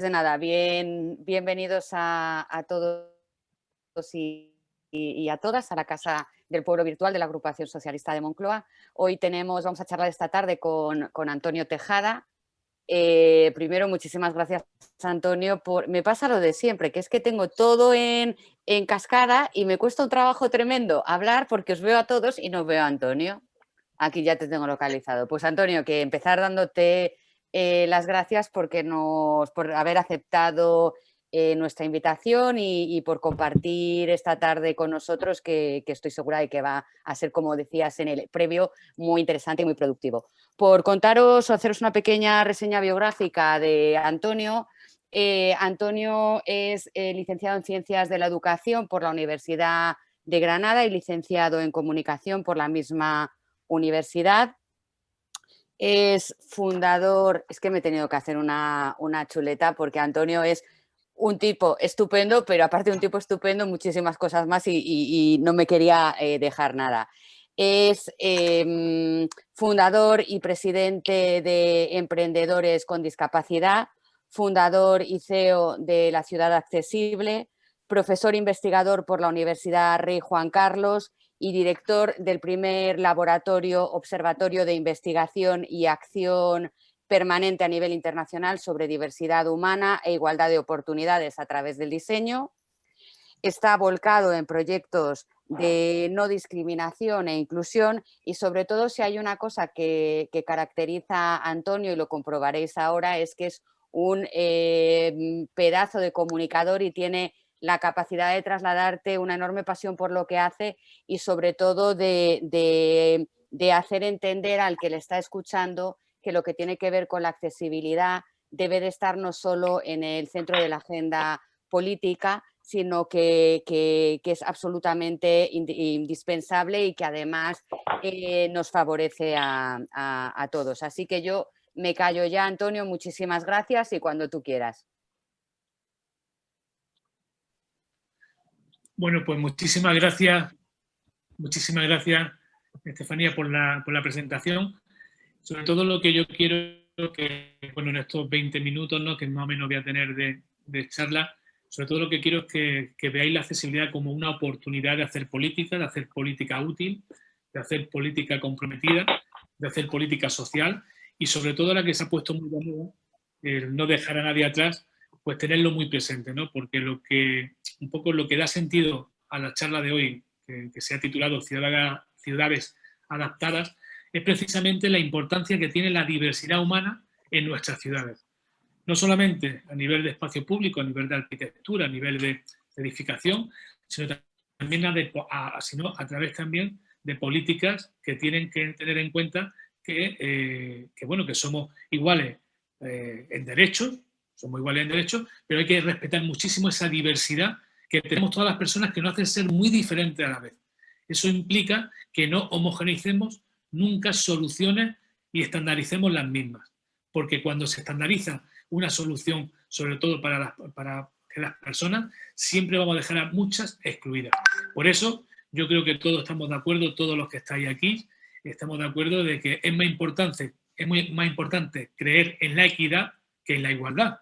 de nada, bienvenidos a todos y a todas a la Casa del Pueblo Virtual de la Agrupación Socialista de Moncloa. Hoy vamos a charlar esta tarde con Antonio Tejada. Primero, muchísimas gracias, Antonio. Me pasa lo de siempre, que es que tengo todo en cascada y me cuesta un trabajo tremendo hablar porque os veo a todos y no veo a Antonio. Aquí ya te tengo localizado. Pues Antonio, que empezar dándote las gracias por haber aceptado nuestra invitación y por compartir esta tarde con nosotros, que estoy segura de que va a ser, como decías en el previo, muy interesante y muy productivo. Por contaros o haceros una pequeña reseña biográfica de Antonio. Antonio es licenciado en Ciencias de la Educación por la Universidad de Granada y licenciado en Comunicación por la misma universidad. Es fundador, es que me he tenido que hacer una chuleta porque Antonio es un tipo estupendo, pero aparte de un tipo estupendo, muchísimas cosas más y no me quería dejar nada. Es fundador y presidente de Emprendedores con Discapacidad, fundador y CEO de La Ciudad Accesible, profesor investigador por la Universidad Rey Juan Carlos y director del primer observatorio de investigación y acción permanente a nivel internacional sobre diversidad humana e igualdad de oportunidades a través del diseño. Está volcado en proyectos de no discriminación e inclusión y, sobre todo, si hay una cosa que caracteriza a Antonio, y lo comprobaréis ahora, es que es un pedazo de comunicador y tiene la capacidad de trasladarte una enorme pasión por lo que hace y, sobre todo, de hacer entender al que le está escuchando que lo que tiene que ver con la accesibilidad debe de estar no solo en el centro de la agenda política, sino que es absolutamente indispensable y que además nos favorece a todos. Así que yo me callo ya, Antonio, muchísimas gracias y cuando tú quieras. Bueno, pues muchísimas gracias, Estefanía, por la presentación. Sobre todo lo que yo quiero que, bueno, en estos 20 minutos, ¿no?, que más o menos voy a tener de charla, sobre todo lo que quiero es que veáis la accesibilidad como una oportunidad de hacer política útil, de hacer política comprometida, de hacer política social y, sobre todo, la que se ha puesto muy de moda, el no dejar a nadie atrás, pues tenerlo muy presente, ¿no? Porque un poco lo que da sentido a la charla de hoy, que se ha titulado Ciudades Adaptadas, es precisamente la importancia que tiene la diversidad humana en nuestras ciudades. No solamente a nivel de espacio público, a nivel de arquitectura, a nivel de edificación, sino también a través también de políticas que tienen que tener en cuenta que somos iguales en derechos, pero hay que respetar muchísimo esa diversidad que tenemos todas las personas, que nos hacen ser muy diferentes a la vez. Eso implica que no homogeneicemos nunca soluciones y estandaricemos las mismas. Porque cuando se estandariza una solución, sobre todo para que las personas, siempre vamos a dejar a muchas excluidas. Por eso yo creo que todos estamos de acuerdo, todos los que estáis aquí, estamos de acuerdo de que es más importante creer en la equidad que en la igualdad.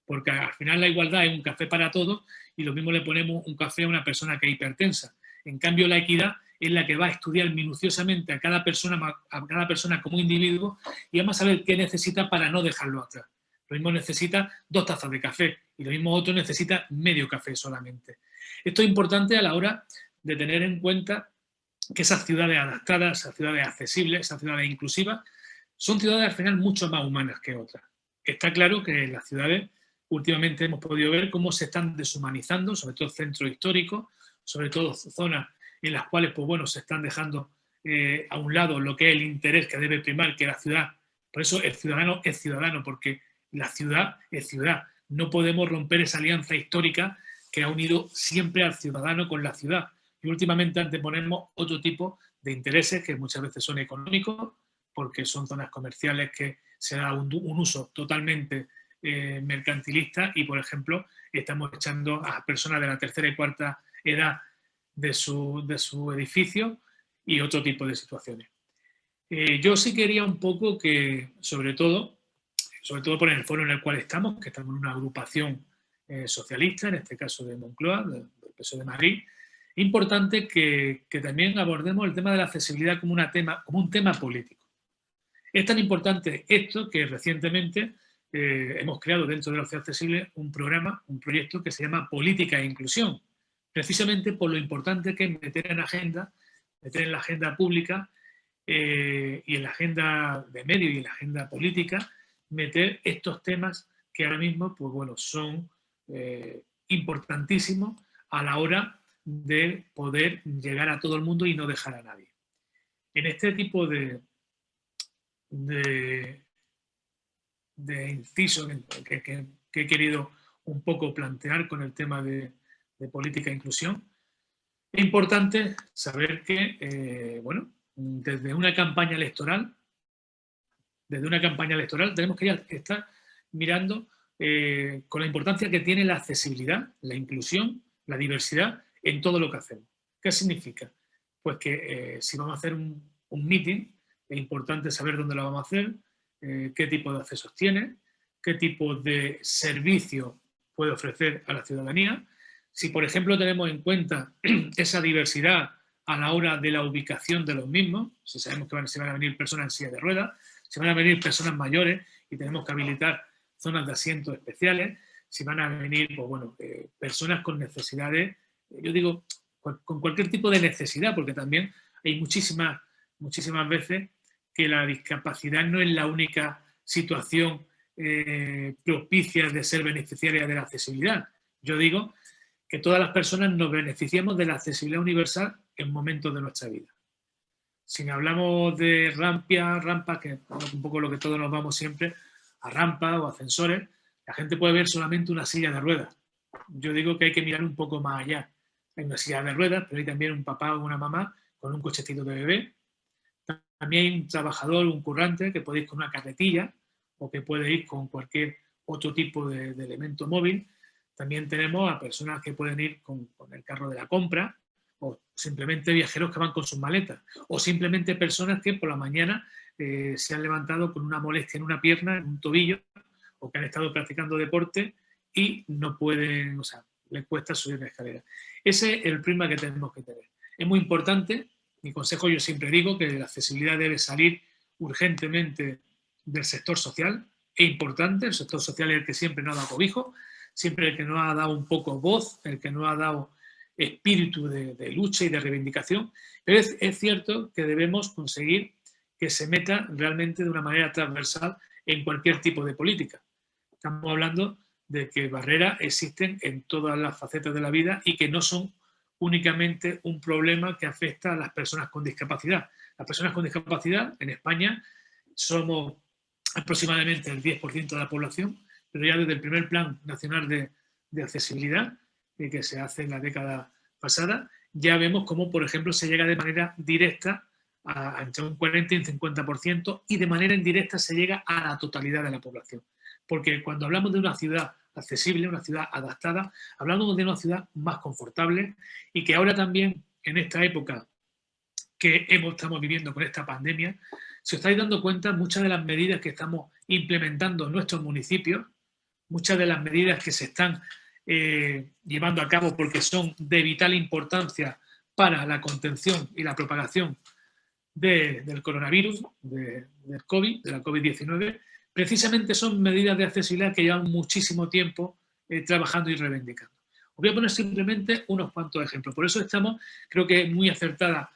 Porque al final la igualdad es un café para todos y lo mismo le ponemos un café a una persona que es hipertensa. En cambio, la equidad es la que va a estudiar minuciosamente a cada persona como individuo y vamos a ver qué necesita para no dejarlo atrás. Lo mismo necesita 2 tazas de café y lo mismo otro necesita medio café solamente. Esto es importante a la hora de tener en cuenta que esas ciudades adaptadas, esas ciudades accesibles, esas ciudades inclusivas, son ciudades al final mucho más humanas que otras. Está claro que en las ciudades últimamente hemos podido ver cómo se están deshumanizando, sobre todo centros históricos, sobre todo zonas en las cuales, pues bueno, se están dejando a un lado lo que es el interés que debe primar, que la ciudad. Por eso el ciudadano es ciudadano, porque la ciudad es ciudad. No podemos romper esa alianza histórica que ha unido siempre al ciudadano con la ciudad. Y últimamente anteponemos otro tipo de intereses que muchas veces son económicos, porque son zonas comerciales que se da un uso totalmente mercantilista y, por ejemplo, estamos echando a personas de la tercera y cuarta edad de su edificio y otro tipo de situaciones. Yo sí quería un poco que, sobre todo, sobre todo por el foro en el cual estamos, que estamos en una agrupación socialista, en este caso de Moncloa, del PSOE de Madrid. Importante que también abordemos el tema de la accesibilidad como un tema político. Es tan importante esto que recientemente hemos creado dentro de la Ciudad Accesible un programa, un proyecto que se llama Política e Inclusión, precisamente por lo importante que es meter en la agenda pública y en la agenda de medios y en la agenda política, meter estos temas que ahora mismo pues bueno, son importantísimos a la hora de poder llegar a todo el mundo y no dejar a nadie. En este tipo de inciso que he querido un poco plantear con el tema de política e inclusión, es importante saber que, bueno, desde una campaña electoral tenemos que ya estar mirando con la importancia que tiene la accesibilidad, la inclusión, la diversidad en todo lo que hacemos. ¿Qué significa? Pues que si vamos a hacer un meeting, es importante saber dónde lo vamos a hacer, qué tipo de accesos tiene, qué tipo de servicio puede ofrecer a la ciudadanía. Si, por ejemplo, tenemos en cuenta esa diversidad a la hora de la ubicación de los mismos, si sabemos que se van a venir personas en silla de ruedas, si van a venir personas mayores y tenemos que habilitar zonas de asientos especiales, si van a venir pues bueno, personas con necesidades, yo digo, con cualquier tipo de necesidad, porque también hay muchísimas veces que la discapacidad no es la única situación propicia de ser beneficiaria de la accesibilidad. Yo digo que todas las personas nos beneficiamos de la accesibilidad universal en momentos de nuestra vida. Si hablamos de rampas, que es un poco lo que todos nos vamos siempre, a rampas o ascensores, la gente puede ver solamente una silla de ruedas. Yo digo que hay que mirar un poco más allá. Hay una silla de ruedas, pero hay también un papá o una mamá con un cochecito de bebé. También hay un trabajador, un currante, que puede ir con una carretilla o que puede ir con cualquier otro tipo de elemento móvil. También tenemos a personas que pueden ir con el carro de la compra, o simplemente viajeros que van con sus maletas, o simplemente personas que por la mañana se han levantado con una molestia en una pierna, en un tobillo, o que han estado practicando deporte y no pueden, o sea, les cuesta subir la escalera. Ese es el prisma que tenemos que tener. Es muy importante, mi consejo yo siempre digo que la accesibilidad debe salir urgentemente del sector social, es importante, el sector social es el que siempre nos ha dado cobijo, siempre el que nos ha dado un poco voz, el que nos ha dado espíritu de lucha y de reivindicación, pero es cierto que debemos conseguir que se meta realmente de una manera transversal en cualquier tipo de política. Estamos hablando de que barreras existen en todas las facetas de la vida y que no son únicamente un problema que afecta a las personas con discapacidad. Las personas con discapacidad en España somos aproximadamente el 10% de la población, pero ya desde el primer Plan Nacional de Accesibilidad, que se hace en la década pasada, ya vemos cómo, por ejemplo, se llega de manera directa a entre un 40 y un 50% y de manera indirecta se llega a la totalidad de la población. Porque cuando hablamos de una ciudad accesible, una ciudad adaptada, hablamos de una ciudad más confortable y que ahora también, en esta época que estamos viviendo con esta pandemia, si os estáis dando cuenta, muchas de las medidas que estamos implementando en nuestros municipios, muchas de las medidas que se están llevando a cabo porque son de vital importancia para la contención y la propagación del coronavirus, del COVID, de la COVID-19, precisamente son medidas de accesibilidad que llevan muchísimo tiempo trabajando y reivindicando. Os voy a poner simplemente unos cuantos ejemplos. Por eso estamos, creo que es muy acertada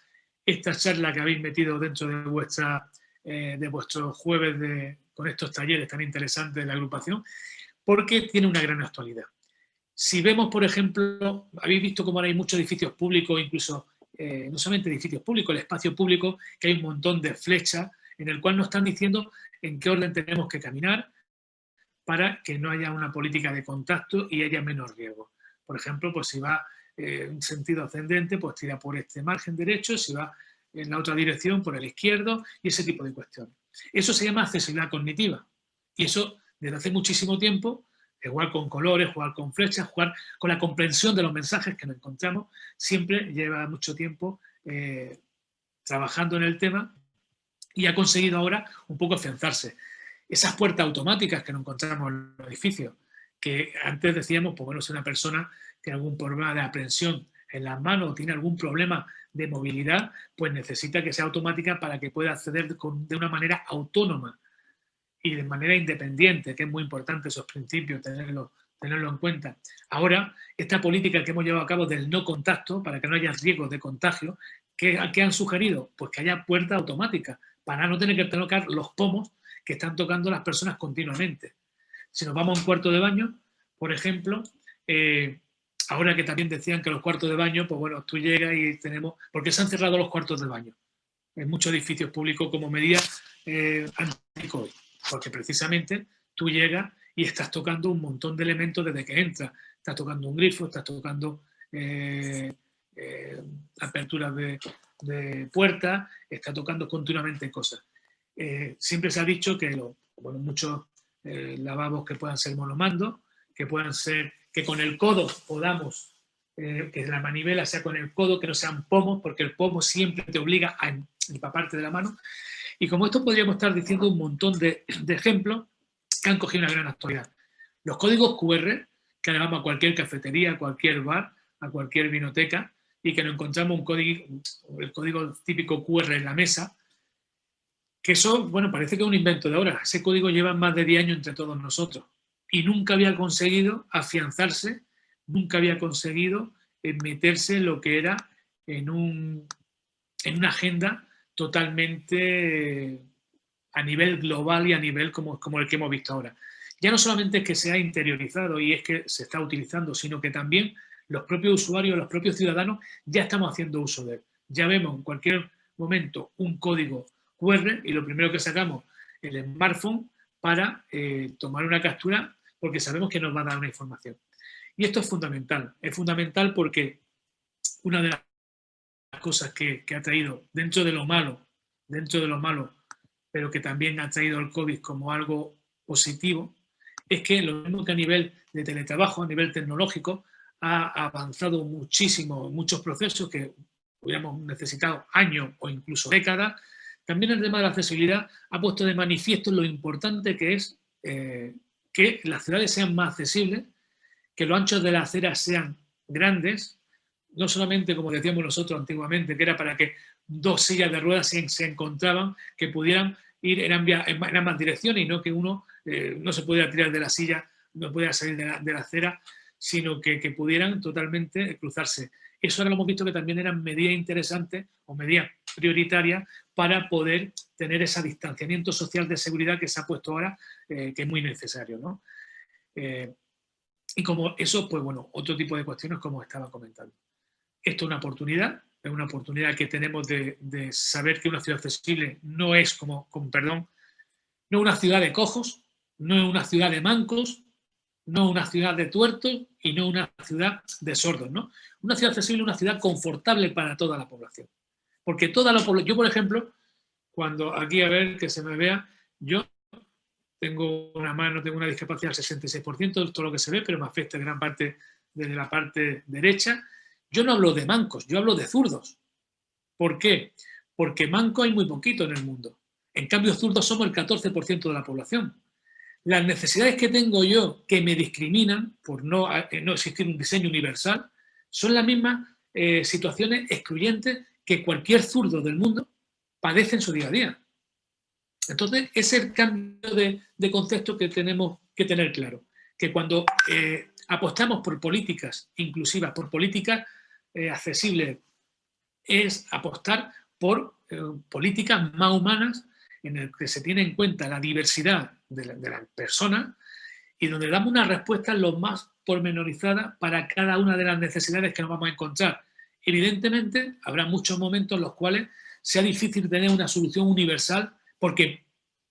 esta charla que habéis metido dentro de vuestros jueves con estos talleres tan interesantes de la agrupación, porque tiene una gran actualidad. Si vemos, por ejemplo, habéis visto cómo ahora hay muchos edificios públicos, incluso no solamente edificios públicos, el espacio público, que hay un montón de flechas en el cual nos están diciendo en qué orden tenemos que caminar para que no haya una política de contacto y haya menos riesgo. Por ejemplo, pues si va en sentido ascendente, pues tira por este margen derecho, si va en la otra dirección, por el izquierdo, y ese tipo de cuestiones. Eso se llama accesibilidad cognitiva. Y eso, desde hace muchísimo tiempo, jugar con colores, jugar con flechas, jugar con la comprensión de los mensajes que nos encontramos, siempre lleva mucho tiempo trabajando en el tema y ha conseguido ahora un poco afianzarse. esas puertas automáticas que nos encontramos en los edificios, que antes decíamos, pues bueno, si una persona tiene algún problema de aprehensión en las manos o tiene algún problema de movilidad, pues necesita que sea automática para que pueda acceder de una manera autónoma y de manera independiente, que es muy importante esos principios, tenerlo en cuenta. Ahora, esta política que hemos llevado a cabo del no contacto, para que no haya riesgos de contagio, ¿qué han sugerido? Pues que haya puertas automáticas, para no tener que tocar los pomos que están tocando las personas continuamente. Si nos vamos a un cuarto de baño, por ejemplo, ahora que también decían que los cuartos de baño, pues bueno, tú llegas y tenemos... Porque se han cerrado los cuartos de baño en muchos edificios públicos como medida anti-COVID, porque precisamente tú llegas y estás tocando un montón de elementos desde que entras. Estás tocando un grifo, estás tocando aperturas de puertas, estás tocando continuamente cosas. Siempre se ha dicho que muchos lavabos que puedan ser monomandos, que puedan ser, que con el codo podamos, que la manivela sea con el codo, que no sean pomos, porque el pomo siempre te obliga a empaparte de la mano. Y como esto podríamos estar diciendo un montón de ejemplos que han cogido una gran actualidad. Los códigos QR, que ahora vamos a cualquier cafetería, a cualquier bar, a cualquier vinoteca, y que nos encontramos el código típico QR en la mesa, que eso, bueno, parece que es un invento de ahora. Ese código lleva más de 10 años entre todos nosotros y nunca había conseguido afianzarse, nunca había conseguido meterse en lo que era en una agenda totalmente a nivel global y a nivel como el que hemos visto ahora. Ya no solamente es que se ha interiorizado y es que se está utilizando, sino que también los propios usuarios, los propios ciudadanos, ya estamos haciendo uso de él. Ya vemos en cualquier momento un código QR y lo primero que sacamos el smartphone para tomar una captura porque sabemos que nos va a dar una información. Y esto es fundamental porque una de las cosas que ha traído dentro de lo malo, pero que también ha traído el COVID como algo positivo, es que lo mismo que a nivel de teletrabajo, a nivel tecnológico, ha avanzado muchísimo, muchos procesos que hubiéramos necesitado años o incluso décadas. También el tema de la accesibilidad ha puesto de manifiesto lo importante que es que las ciudades sean más accesibles, que los anchos de las aceras sean grandes, no solamente como decíamos nosotros antiguamente, que era para que dos sillas de ruedas se encontraban, que pudieran ir en ambas direcciones y no que uno no se pudiera tirar de la silla, no pudiera salir de la acera, sino que pudieran totalmente cruzarse. Eso ahora lo hemos visto que también eran medidas interesantes o medidas prioritarias para poder tener ese distanciamiento social de seguridad que se ha puesto ahora, que es muy necesario, ¿no? Y como eso, pues bueno, otro tipo de cuestiones como estaba comentando. Esto es una oportunidad que tenemos de saber que una ciudad accesible no es no una ciudad de cojos, no es una ciudad de mancos, no una ciudad de tuertos y no una ciudad de sordos, ¿no? Una ciudad accesible es una ciudad confortable para toda la población. Porque yo, por ejemplo, cuando aquí, a ver, que se me vea, yo tengo una discapacidad del 66%, de todo lo que se ve, pero me afecta en gran parte desde la parte derecha. Yo no hablo de mancos, yo hablo de zurdos. ¿Por qué? Porque mancos hay muy poquito en el mundo. En cambio, zurdos somos el 14% de la población. Las necesidades que tengo yo que me discriminan por no existir un diseño universal son las mismas situaciones excluyentes que cualquier zurdo del mundo padece en su día a día. Entonces, es el cambio de concepto que tenemos que tener claro. Que cuando apostamos por políticas inclusivas, por políticas accesibles, es apostar por políticas más humanas en las que se tiene en cuenta la diversidad de la persona y donde damos una respuesta lo más pormenorizada para cada una de las necesidades que nos vamos a encontrar. Evidentemente, habrá muchos momentos en los cuales sea difícil tener una solución universal porque,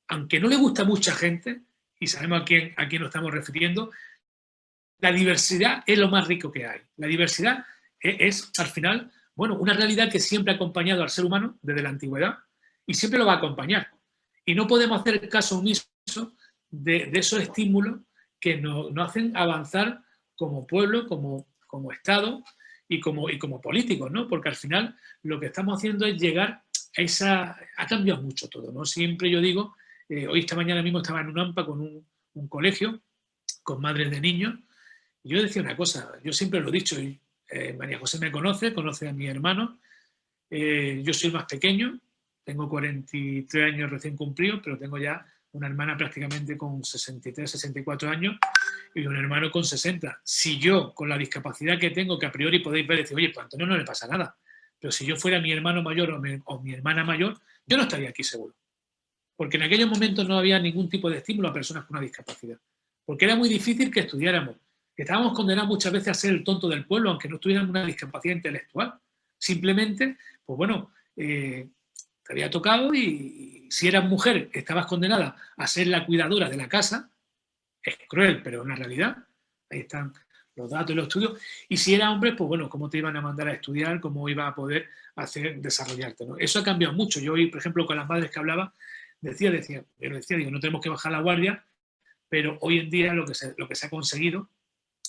aunque no le gusta a mucha gente, y sabemos a quién nos estamos refiriendo, la diversidad es lo más rico que hay. La diversidad es, al final, bueno, una realidad que siempre ha acompañado al ser humano desde la antigüedad y siempre lo va a acompañar. Y no podemos hacer caso omiso de esos estímulos que nos hacen avanzar como pueblo, como Estado y como políticos, ¿no? Porque al final lo que estamos haciendo es llegar a ha cambiado mucho todo, ¿no? Siempre yo digo Hoy esta mañana mismo estaba en un AMPA con un colegio, con madres de niños, y yo decía una cosa, yo siempre lo he dicho, y, María José me conoce a mi hermano, yo soy el más pequeño, tengo 43 años recién cumplidos, pero tengo ya una hermana prácticamente con 63, 64 años y un hermano con 60. Si yo, con la discapacidad que tengo, que a priori podéis ver, decir, oye, pues a Antonio no le pasa nada, pero si yo fuera mi hermano mayor o mi hermana mayor, yo no estaría aquí seguro. Porque en aquellos momentos no había ningún tipo de estímulo a personas con una discapacidad. Porque era muy difícil que estudiáramos. Estábamos condenados muchas veces a ser el tonto del pueblo, aunque no tuviéramos una discapacidad intelectual. Simplemente, pues bueno, te había tocado y si eras mujer estabas condenada a ser la cuidadora de la casa. Es cruel, pero es una realidad. Ahí están los datos y los estudios. Y si eras hombre, pues bueno, cómo te iban a mandar a estudiar, cómo iba a poder desarrollarte, ¿no? Eso ha cambiado mucho. Yo hoy, por ejemplo, con las madres que hablaba, digo, no tenemos que bajar la guardia, pero hoy en día lo que se ha conseguido,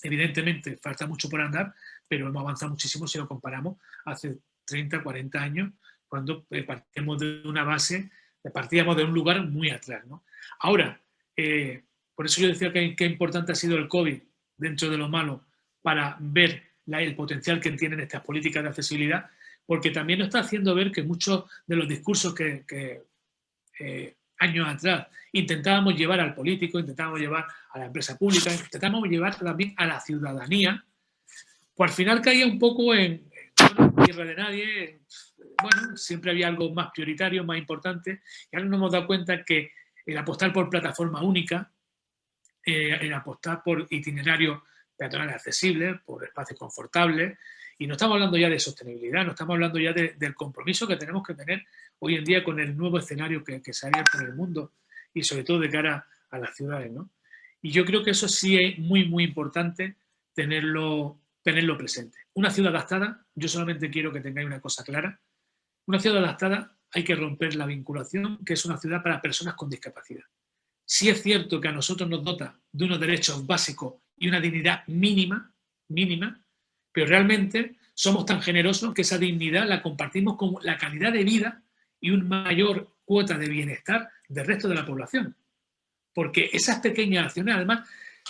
evidentemente falta mucho por andar, pero hemos avanzado muchísimo si lo comparamos hace 30, 40 años, cuando partimos de una base, partíamos de un lugar muy atrás, ¿no? Ahora, por eso yo decía que importante ha sido el COVID dentro de lo malo para ver el potencial que tienen estas políticas de accesibilidad, porque también nos está haciendo ver que muchos de los discursos que años atrás intentábamos llevar al político, intentábamos llevar a la empresa pública, intentábamos llevar también a la ciudadanía, pues al final caía un poco en tierra de nadie. Bueno, siempre había algo más prioritario, más importante, y ahora nos hemos dado cuenta que el apostar por plataforma única, el apostar por itinerarios peatonales accesibles, por espacios confortables, y no estamos hablando ya de sostenibilidad, no estamos hablando ya del compromiso que tenemos que tener hoy en día con el nuevo escenario que se ha abierto en el mundo y sobre todo de cara a las ciudades, ¿no? Y yo creo que eso sí es muy, muy importante tenerlo presente. Una ciudad adaptada, yo solamente quiero que tengáis una cosa clara, una ciudad adaptada hay que romper la vinculación, que es una ciudad para personas con discapacidad. Sí es cierto que a nosotros nos dota de unos derechos básicos y una dignidad mínima, pero realmente somos tan generosos que esa dignidad la compartimos con la calidad de vida y una mayor cuota de bienestar del resto de la población. Porque esas pequeñas acciones, además,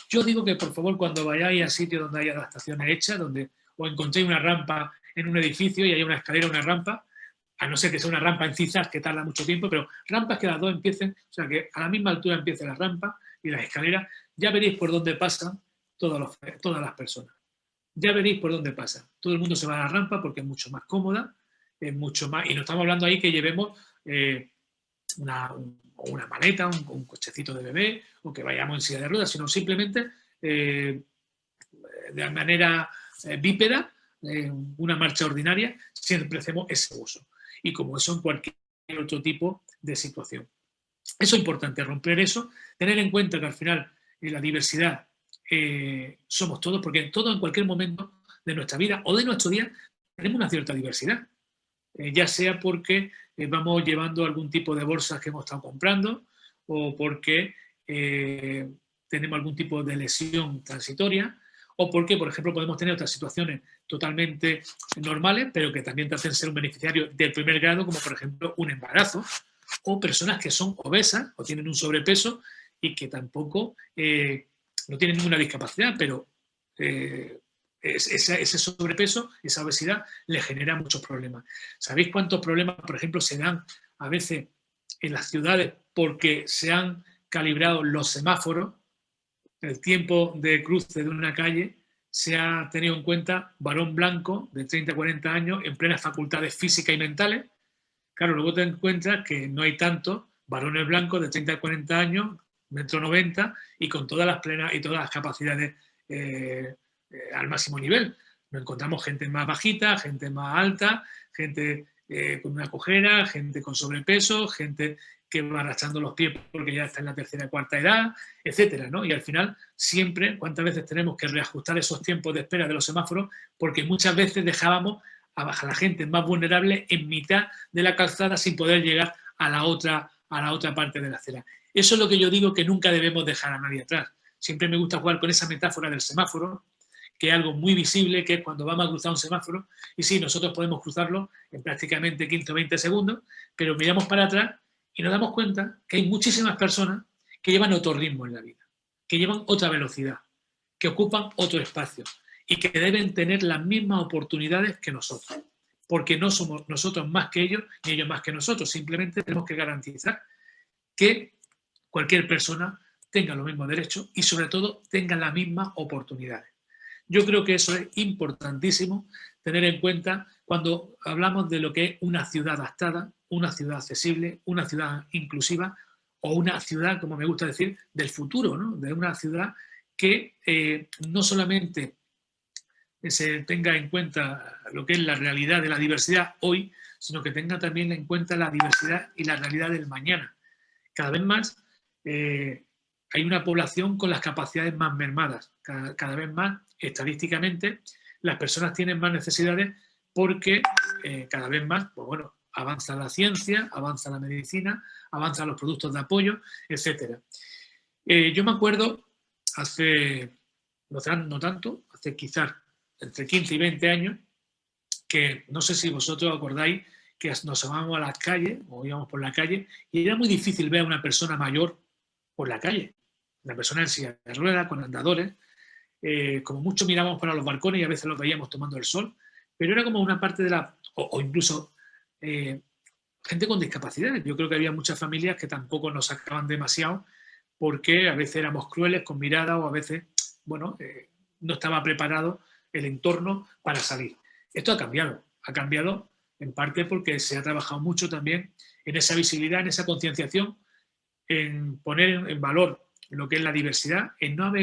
yo digo que por favor cuando vayáis a sitios donde haya adaptaciones hechas, donde os encontréis una rampa en un edificio y hay una escalera, una rampa, a no ser que sea una rampa en zigzag que tarda mucho tiempo, pero rampas que las dos empiecen, o sea, que a la misma altura empiece la rampa y las escaleras, ya veréis por dónde pasan todas las personas. Ya veréis por dónde pasa. Todo el mundo se va a la rampa porque es mucho más cómoda, es mucho más... Y no estamos hablando ahí que llevemos una maleta, un cochecito de bebé, o que vayamos en silla de ruedas, sino simplemente de manera bípeda, una marcha ordinaria, siempre hacemos ese uso. Y como eso en cualquier otro tipo de situación. Eso es importante, romper eso, tener en cuenta que al final la diversidad somos todos, porque todos en cualquier momento de nuestra vida o de nuestro día tenemos una cierta diversidad. Ya sea porque vamos llevando algún tipo de bolsas que hemos estado comprando o porque tenemos algún tipo de lesión transitoria o porque, por ejemplo, podemos tener otras situaciones totalmente normales, pero que también te hacen ser un beneficiario del primer grado, como por ejemplo un embarazo, o personas que son obesas o tienen un sobrepeso y que tampoco no tienen ninguna discapacidad, pero ese sobrepeso, esa obesidad, le genera muchos problemas. ¿Sabéis cuántos problemas, por ejemplo, se dan a veces en las ciudades porque se han calibrado los semáforos? El tiempo de cruce de una calle se ha tenido en cuenta varón blanco de 30 a 40 años en plenas facultades físicas y mentales. Claro, luego te encuentras que no hay tantos varones blancos de 30 a 40 años, 1,90 m, y con todas las plenas y todas las capacidades al máximo nivel. Nos encontramos gente más bajita, gente más alta, gente con una cojera, gente con sobrepeso, gente que va arrastrando los pies porque ya está en la tercera o cuarta edad, etcétera, ¿no? Y al final, siempre, ¿cuántas veces tenemos que reajustar esos tiempos de espera de los semáforos? Porque muchas veces dejábamos a la gente más vulnerable en mitad de la calzada sin poder llegar a la otra parte de la acera. Eso es lo que yo digo, que nunca debemos dejar a nadie atrás. Siempre me gusta jugar con esa metáfora del semáforo, que es algo muy visible, que es cuando vamos a cruzar un semáforo, y sí, nosotros podemos cruzarlo en prácticamente 15 o 20 segundos, pero miramos para atrás Y nos damos cuenta que hay muchísimas personas que llevan otro ritmo en la vida, que llevan otra velocidad, que ocupan otro espacio y que deben tener las mismas oportunidades que nosotros. Porque no somos nosotros más que ellos ni ellos más que nosotros. Simplemente tenemos que garantizar que cualquier persona tenga los mismos derechos y sobre todo tenga las mismas oportunidades. Yo creo que eso es importantísimo tener en cuenta cuando hablamos de lo que es una ciudad adaptada, una ciudad accesible, una ciudad inclusiva o una ciudad, como me gusta decir, del futuro, ¿no? De una ciudad que no solamente se tenga en cuenta lo que es la realidad de la diversidad hoy, sino que tenga también en cuenta la diversidad y la realidad del mañana. Cada vez más hay una población con las capacidades más mermadas. Cada vez más, estadísticamente, las personas tienen más necesidades porque cada vez más, pues bueno, avanza la ciencia, avanza la medicina, avanzan los productos de apoyo, etc. Yo me acuerdo hace, no tanto, hace quizás entre 15 y 20 años, que no sé si vosotros acordáis que nos asomábamos a las calles o íbamos por la calle y era muy difícil ver a una persona mayor por la calle, una persona en silla de ruedas, con andadores, como mucho mirábamos para los balcones y a veces los veíamos tomando el sol, pero era como una parte de la, o incluso gente con discapacidad. Yo creo que había muchas familias que tampoco nos sacaban demasiado porque a veces éramos crueles con mirada o a veces, bueno, no estaba preparado el entorno para salir. Esto ha cambiado en parte porque se ha trabajado mucho también en esa visibilidad, en esa concienciación, en poner en valor lo que es la diversidad, en no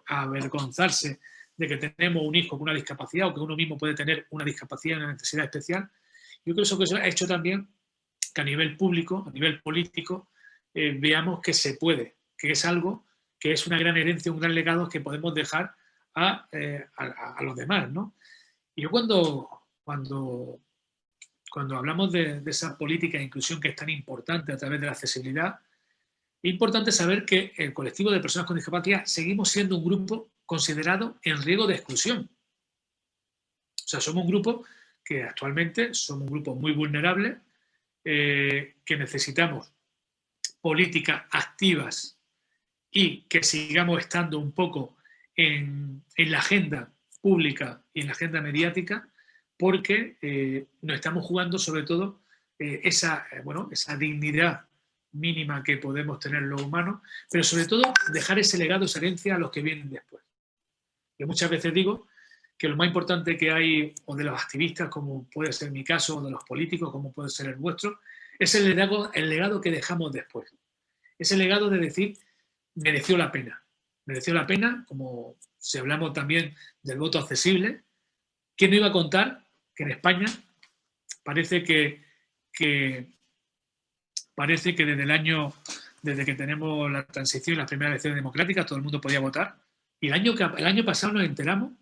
avergonzarse de que tenemos un hijo con una discapacidad o que uno mismo puede tener una discapacidad, una necesidad especial. Yo creo que eso ha hecho también que a nivel público, a nivel político, veamos que se puede, que es algo que es una gran herencia, un gran legado que podemos dejar a los demás, ¿no? Y yo cuando hablamos de esa política de inclusión que es tan importante a través de la accesibilidad, es importante saber que el colectivo de personas con discapacidad seguimos siendo un grupo considerado en riesgo de exclusión. O sea, somos un grupo que actualmente somos un grupo muy vulnerable, que necesitamos políticas activas y que sigamos estando un poco en la agenda pública y en la agenda mediática, porque nos estamos jugando sobre todo esa dignidad mínima que podemos tener los humanos, pero sobre todo dejar ese legado, esa herencia a los que vienen después. Yo muchas veces digo que lo más importante que hay, o de los activistas, como puede ser mi caso, o de los políticos, como puede ser el vuestro, es el legado que dejamos después. Ese legado de decir, mereció la pena. Mereció la pena, como si hablamos también del voto accesible. ¿Quién no iba a contar que en España parece que desde que tenemos la transición y las primeras elecciones democráticas, todo el mundo podía votar? Y el año pasado nos enteramos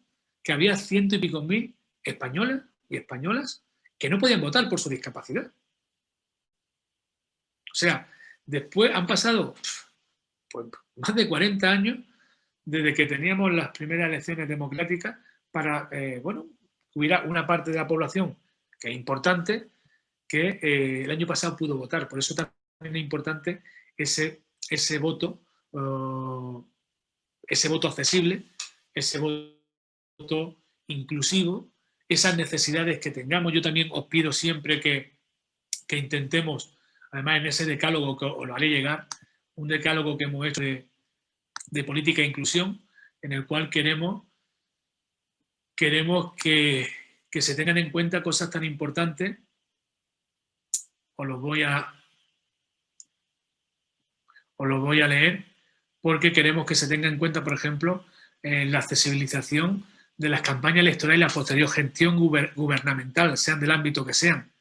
que había 100 y pico mil españoles y españolas que no podían votar por su discapacidad. O sea, después han pasado pues, más de 40 años desde que teníamos las primeras elecciones democráticas para, que hubiera una parte de la población que es importante que el año pasado pudo votar. Por eso también es importante ese voto accesible, ese voto inclusivo, esas necesidades que tengamos. Yo también os pido siempre que intentemos, además en ese decálogo que os lo haré llegar, un decálogo que hemos hecho de política e inclusión, en el cual queremos que se tengan en cuenta cosas tan importantes. Os los voy a leer, porque queremos que se tenga en cuenta, por ejemplo, la accesibilización de las campañas electorales y la posterior gestión gubernamental, sean del ámbito que sean.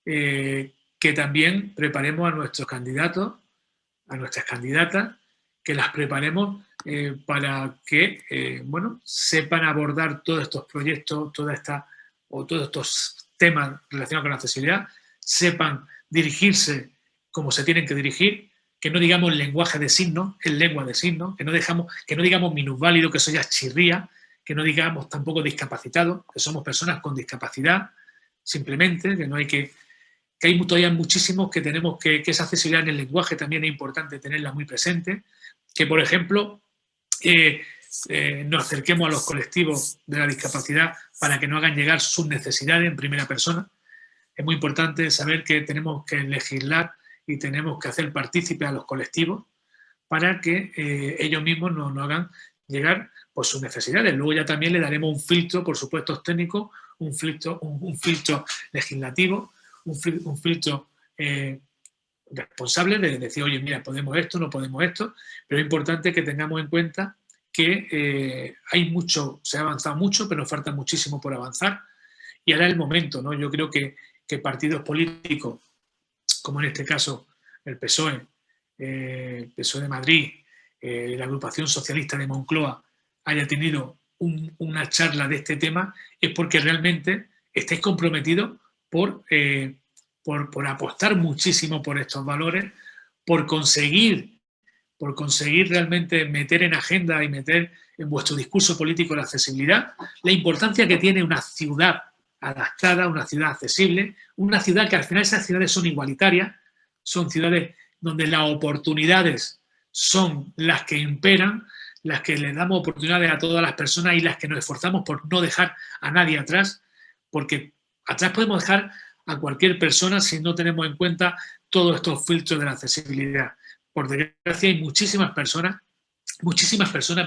Que también preparemos a nuestros candidatos, a nuestras candidatas, que las preparemos para que sepan abordar todos estos proyectos, todos estos temas relacionados con la accesibilidad, sepan dirigirse como se tienen que dirigir, que no digamos lenguaje de signos, es lengua de signos, que no digamos minusválido, que eso ya es chirría, que no digamos tampoco discapacitado, que somos personas con discapacidad, simplemente, que no hay que que hay todavía muchísimos que tenemos que esa accesibilidad en el lenguaje también es importante tenerla muy presente, que por ejemplo nos acerquemos a los colectivos de la discapacidad para que nos hagan llegar sus necesidades en primera persona. Es muy importante saber que tenemos que legislar y tenemos que hacer partícipes a los colectivos para que ellos mismos nos hagan llegar pues, sus necesidades. Luego ya también le daremos un filtro, por supuesto, técnico, un filtro legislativo, un filtro responsable de decir, oye, mira, podemos esto, no podemos esto, pero es importante que tengamos en cuenta que hay mucho, se ha avanzado mucho, pero nos falta muchísimo por avanzar y ahora es el momento, ¿no? Yo creo que partidos políticos, como en este caso el PSOE, PSOE de Madrid, la agrupación socialista de Moncloa, haya tenido una charla de este tema, es porque realmente estáis comprometidos por apostar muchísimo por estos valores, por conseguir realmente meter en agenda y meter en vuestro discurso político la accesibilidad, la importancia que tiene una ciudad adaptada, una ciudad accesible, una ciudad que al final esas ciudades son igualitarias, son ciudades donde las oportunidades son las que imperan, las que le damos oportunidades a todas las personas y las que nos esforzamos por no dejar a nadie atrás, porque atrás podemos dejar a cualquier persona si no tenemos en cuenta todos estos filtros de la accesibilidad. Por desgracia hay muchísimas personas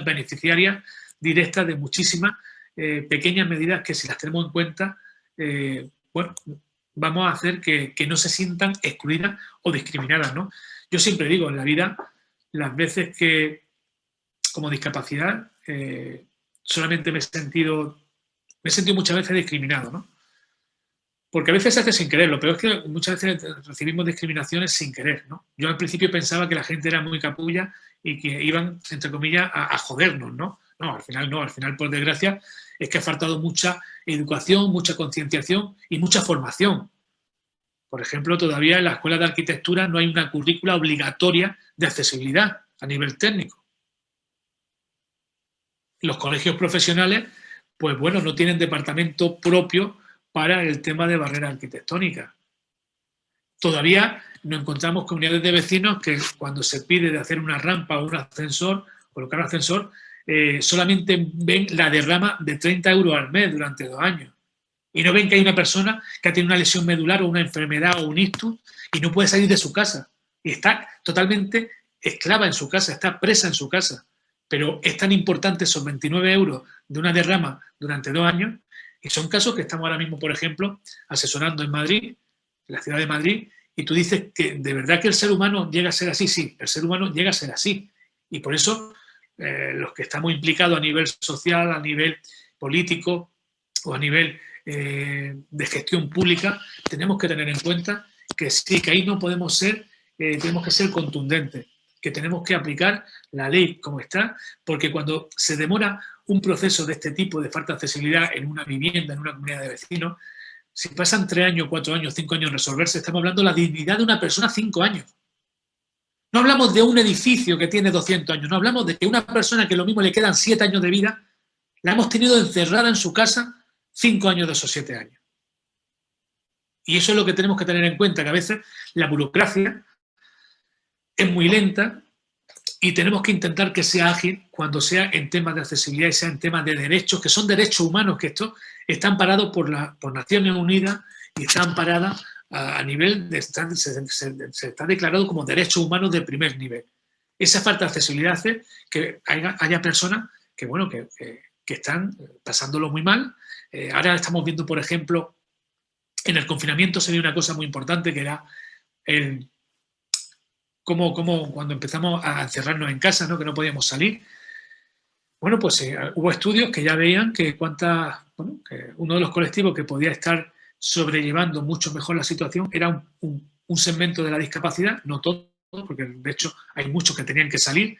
beneficiarias directas de muchísimas pequeñas medidas que si las tenemos en cuenta, bueno, vamos a hacer que no se sientan excluidas o discriminadas, ¿no? Yo siempre digo, en la vida, las veces que como discapacidad solamente me he sentido muchas veces discriminado, ¿no? Porque a veces se hace sin querer, lo peor es que muchas veces recibimos discriminaciones sin querer, ¿no? Yo al principio pensaba que la gente era muy capulla y que iban, entre comillas, a jodernos, ¿no? No, al final, por desgracia, es que ha faltado mucha educación, mucha concienciación y mucha formación. Por ejemplo, todavía en la Escuela de Arquitectura no hay una currícula obligatoria de accesibilidad a nivel técnico. Los colegios profesionales, pues bueno, no tienen departamento propio para el tema de barreras arquitectónicas. Todavía nos encontramos comunidades de vecinos que cuando se pide de hacer una rampa o un ascensor, colocar un ascensor, solamente ven la derrama de 30 euros al mes durante 2 años. Y no ven que hay una persona que ha tenido una lesión medular o una enfermedad o un ictus y no puede salir de su casa. Y está totalmente esclava en su casa, está presa en su casa. Pero es tan importante esos 29 euros de una derrama durante 2 años. Y son casos que estamos ahora mismo, por ejemplo, asesorando en Madrid, en la ciudad de Madrid, y tú dices que de verdad que el ser humano llega a ser así. Sí, el ser humano llega a ser así. Y por eso los que estamos implicados a nivel social, a nivel político o a nivel de gestión pública, tenemos que tener en cuenta que sí, que ahí no podemos ser, tenemos que ser contundentes, que tenemos que aplicar la ley como está, porque cuando se demora un proceso de este tipo de falta de accesibilidad en una vivienda, en una comunidad de vecinos, si pasan 3 años, 4 años, 5 años en resolverse, estamos hablando de la dignidad de una persona 5 años. No hablamos de un edificio que tiene 200 años, no hablamos de que una persona que lo mismo le quedan 7 años de vida, la hemos tenido encerrada en su casa 5 años de esos 7 años. Y eso es lo que tenemos que tener en cuenta, que a veces la burocracia es muy lenta y tenemos que intentar que sea ágil cuando sea en temas de accesibilidad y sea en temas de derechos, que son derechos humanos, que estos están parados por Naciones Unidas y están paradas a nivel de... Se está declarado como derechos humanos de primer nivel. Esa falta de accesibilidad hace que haya personas que, bueno, que están pasándolo muy mal. Ahora estamos viendo, por ejemplo, en el confinamiento se vio una cosa muy importante que era cómo cuando empezamos a encerrarnos en casa, ¿no? Que no podíamos salir. Bueno, pues hubo estudios que ya veían que que uno de los colectivos que podía estar sobrellevando mucho mejor la situación era un segmento de la discapacidad, no todo, porque de hecho hay muchos que tenían que salir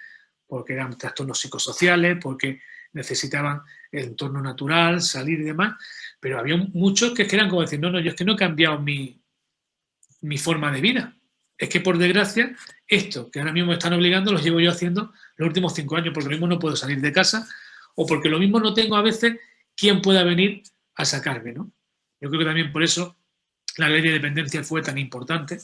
porque eran trastornos psicosociales, porque necesitaban el entorno natural, salir y demás, pero había muchos que eran como decir, no, yo es que no he cambiado mi forma de vida. Es que por desgracia, esto que ahora mismo me están obligando, los llevo yo haciendo los últimos 5 años, porque lo mismo no puedo salir de casa o porque lo mismo no tengo a veces quien pueda venir a sacarme, ¿no? Yo creo que también por eso la ley de dependencia fue tan importante,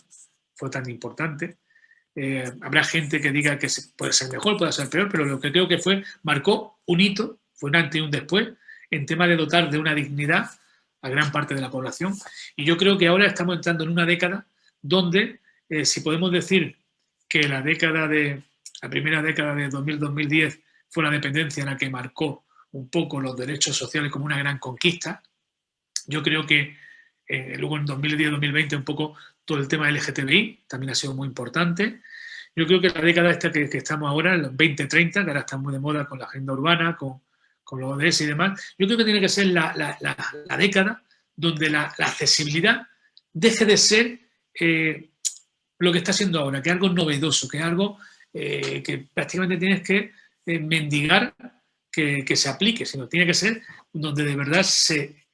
habrá gente que diga que puede ser mejor, puede ser peor, pero lo que creo que marcó un hito, fue un antes y un después, en tema de dotar de una dignidad a gran parte de la población. Y yo creo que ahora estamos entrando en una década donde, si podemos decir que la primera década de 2000-2010 fue la dependencia la que marcó un poco los derechos sociales como una gran conquista, yo creo que luego en 2010-2020 un poco todo el tema LGTBI también ha sido muy importante. Yo creo que la década esta que estamos ahora, el 2030, que ahora está muy de moda con la agenda urbana, con los ODS y demás, yo creo que tiene que ser la década donde la accesibilidad deje de ser lo que está siendo ahora, que es algo novedoso, que es algo que prácticamente tienes que mendigar que se aplique, sino tiene que ser donde de verdad se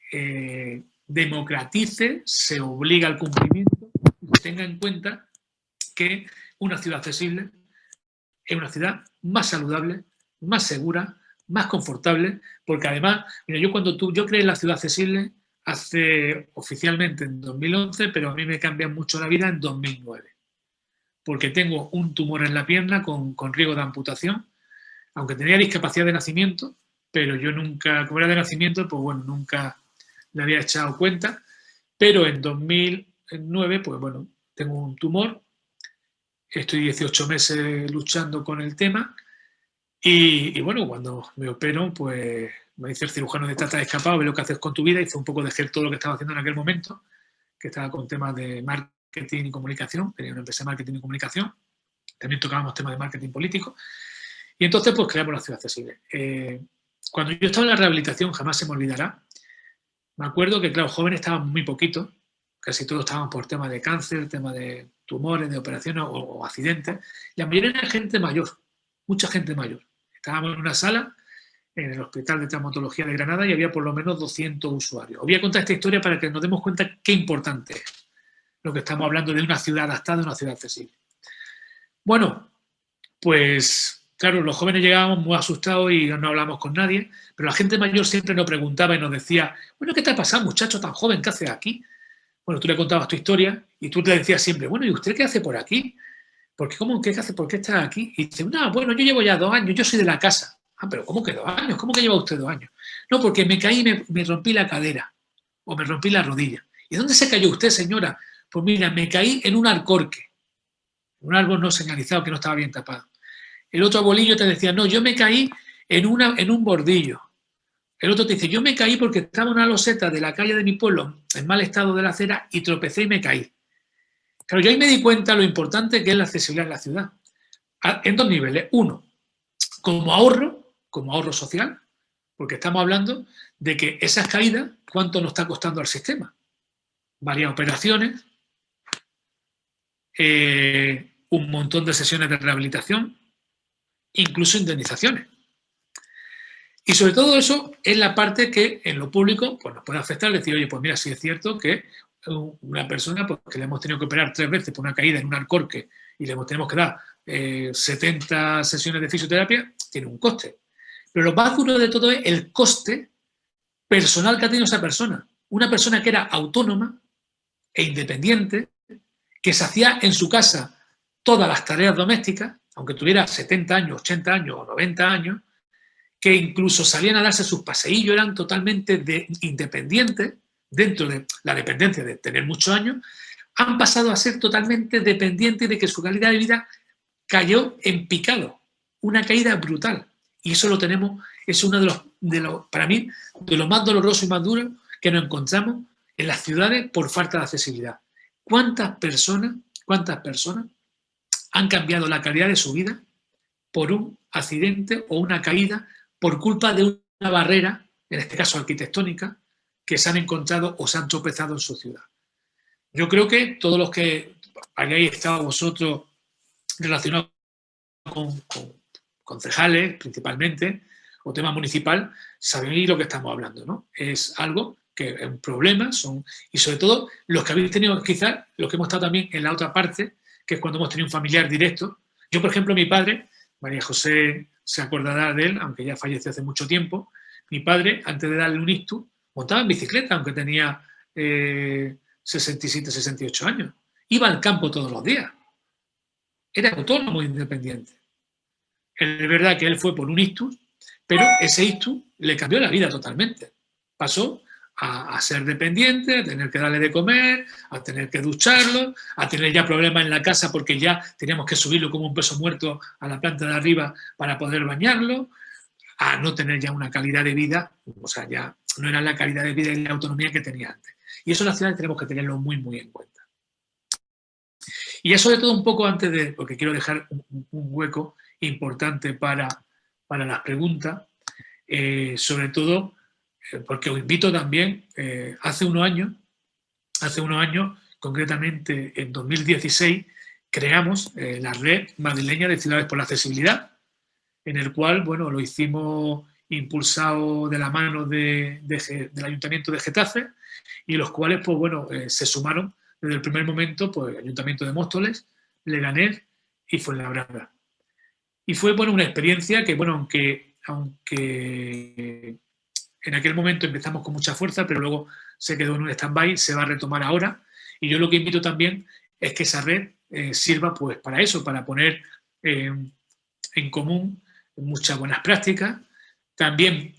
democratice, se obliga al cumplimiento y se tenga en cuenta que una ciudad accesible es una ciudad más saludable, más segura, más confortable, porque además, mira, yo creé la ciudad accesible oficialmente en 2011, pero a mí me cambia mucho la vida en 2009, porque tengo un tumor en la pierna con riesgo de amputación, aunque tenía discapacidad de nacimiento, pero yo nunca, como era de nacimiento, pues bueno, nunca le había echado cuenta, pero en 2009, pues bueno, tengo un tumor, estoy 18 meses luchando con el tema y bueno, cuando me opero, pues me dice el cirujano de trata de escapado, ve lo que haces con tu vida y fue un poco dejar todo lo que estaba haciendo en aquel momento, que estaba con temas de marketing y comunicación, tenía una empresa de marketing y comunicación, también tocábamos temas de marketing político y entonces pues creamos la ciudad accesible. Cuando yo estaba en la rehabilitación, jamás se me olvidará, me acuerdo que, claro, jóvenes estaban muy poquitos, casi todos estaban por temas de cáncer, temas de tumores, de operaciones o accidentes. La mayoría era gente mayor, mucha gente mayor. Estábamos en una sala en el Hospital de Traumatología de Granada y había por lo menos 200 usuarios. Os voy a contar esta historia para que nos demos cuenta qué importante es lo que estamos hablando de una ciudad adaptada, una ciudad accesible. Bueno, pues claro, los jóvenes llegábamos muy asustados y no hablábamos con nadie, pero la gente mayor siempre nos preguntaba y nos decía, bueno, ¿qué te ha pasado, muchacho tan joven? ¿Qué haces aquí? Bueno, tú le contabas tu historia y tú le decías siempre, bueno, ¿y usted qué hace por aquí? Porque, ¿cómo qué hace? ¿Por qué está aquí? Y dice, no, bueno, yo llevo ya 2 años, yo soy de la casa. Ah, pero ¿cómo que 2 años? ¿Cómo que lleva usted 2 años? No, porque me caí y me rompí la cadera o me rompí la rodilla. ¿Y dónde se cayó usted, señora? Pues mira, me caí en un alcorque, un árbol no señalizado que no estaba bien tapado. El otro abuelillo te decía, no, yo me caí en un bordillo. El otro te dice, yo me caí porque estaba en una loseta de la calle de mi pueblo, en mal estado de la acera, y tropecé y me caí. Claro, yo ahí me di cuenta lo importante que es la accesibilidad en la ciudad. En 2 niveles. Uno, como ahorro social, porque estamos hablando de que esas caídas, ¿cuánto nos está costando al sistema? Varias operaciones, un montón de sesiones de rehabilitación, incluso indemnizaciones. Y sobre todo eso es la parte que en lo público pues nos puede afectar, decir, oye, pues mira, sí es cierto que una persona pues, que le hemos tenido que operar 3 veces por una caída en un alcorque y le tenemos que dar 70 sesiones de fisioterapia, tiene un coste. Pero lo más duro de todo es el coste personal que ha tenido esa persona. Una persona que era autónoma e independiente, que se hacía en su casa todas las tareas domésticas, aunque tuviera 70 años, 80 años o 90 años, que incluso salían a darse sus paseillos, eran totalmente independientes, dentro de la dependencia de tener muchos años, han pasado a ser totalmente dependientes de que su calidad de vida cayó en picado, una caída brutal. Y eso lo tenemos, es uno para mí, de lo más doloroso y más duro que nos encontramos en las ciudades por falta de accesibilidad. ¿Cuántas personas han cambiado la calidad de su vida por un accidente o una caída por culpa de una barrera, en este caso arquitectónica, que se han encontrado o se han tropezado en su ciudad? Yo creo que todos los que hayáis estado vosotros relacionados con concejales, principalmente, o tema municipal, sabéis lo que estamos hablando, ¿no? Es algo que es un problema, y sobre todo los que habéis tenido, quizás, los que hemos estado también en la otra parte, que es cuando hemos tenido un familiar directo. Yo, por ejemplo, mi padre, María José se acordará de él, aunque ya falleció hace mucho tiempo, mi padre, antes de darle un ictus, montaba en bicicleta, aunque tenía 67, 68 años. Iba al campo todos los días. Era autónomo e independiente. Es verdad que él fue por un ictus, pero ese ictus le cambió la vida totalmente. Pasó a ser dependiente, a tener que darle de comer, a tener que ducharlo, a tener ya problemas en la casa porque ya teníamos que subirlo como un peso muerto a la planta de arriba para poder bañarlo, a no tener ya una calidad de vida, o sea, ya no era la calidad de vida y la autonomía que tenía antes. Y eso en las ciudades tenemos que tenerlo muy, muy en cuenta. Y eso de todo un poco antes de, porque quiero dejar un hueco importante para las preguntas, sobre todo porque os invito también, hace unos años, concretamente en 2016, creamos la Red Madrileña de Ciudades por la Accesibilidad, en el cual, bueno, lo hicimos impulsado de la mano del Ayuntamiento de Getafe, y los cuales, pues bueno, se sumaron desde el primer momento, pues el Ayuntamiento de Móstoles, Leganés y Fuenlabrada. Y fue, bueno, una experiencia que, bueno, aunque en aquel momento empezamos con mucha fuerza, pero luego se quedó en un stand-by, se va a retomar ahora. Y yo lo que invito también es que esa red sirva pues para eso, para poner en común muchas buenas prácticas, también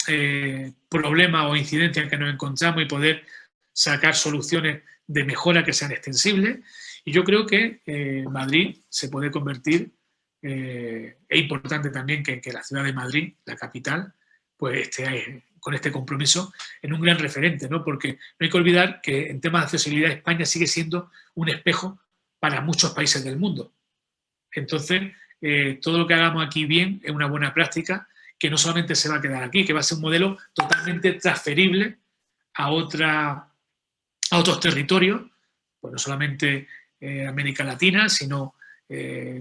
problemas o incidencias que nos encontramos y poder sacar soluciones de mejora que sean extensibles. Y yo creo que Madrid se puede convertir, es importante también que la ciudad de Madrid, la capital, pues esté con este compromiso en un gran referente, ¿no? Porque no hay que olvidar que en temas de accesibilidad España sigue siendo un espejo para muchos países del mundo. Entonces, todo lo que hagamos aquí bien es una buena práctica que no solamente se va a quedar aquí, que va a ser un modelo totalmente transferible a otros territorios, pues no solamente América Latina, sino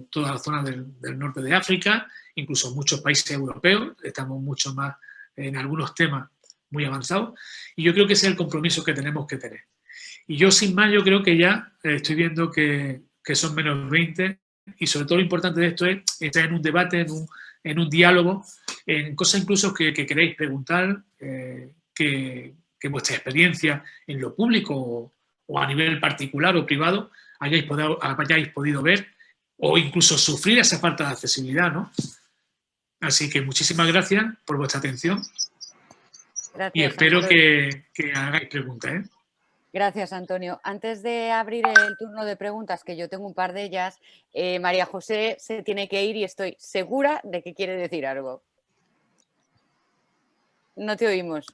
toda la zona del norte de África, incluso muchos países europeos, estamos mucho más en algunos temas muy avanzados, y yo creo que ese es el compromiso que tenemos que tener. Y yo, sin más, yo creo que ya estoy viendo que son menos 20, y sobre todo lo importante de esto es estar en un debate, en un diálogo, en cosas incluso que queréis preguntar, que vuestra experiencia en lo público o a nivel particular o privado hayáis podido ver o incluso sufrir esa falta de accesibilidad, ¿no? Así que muchísimas gracias por vuestra atención. Gracias, y espero que hagáis preguntas, ¿eh? Gracias, Antonio. Antes de abrir el turno de preguntas, que yo tengo un par de ellas, María José se tiene que ir y estoy segura de que quiere decir algo. No te oímos.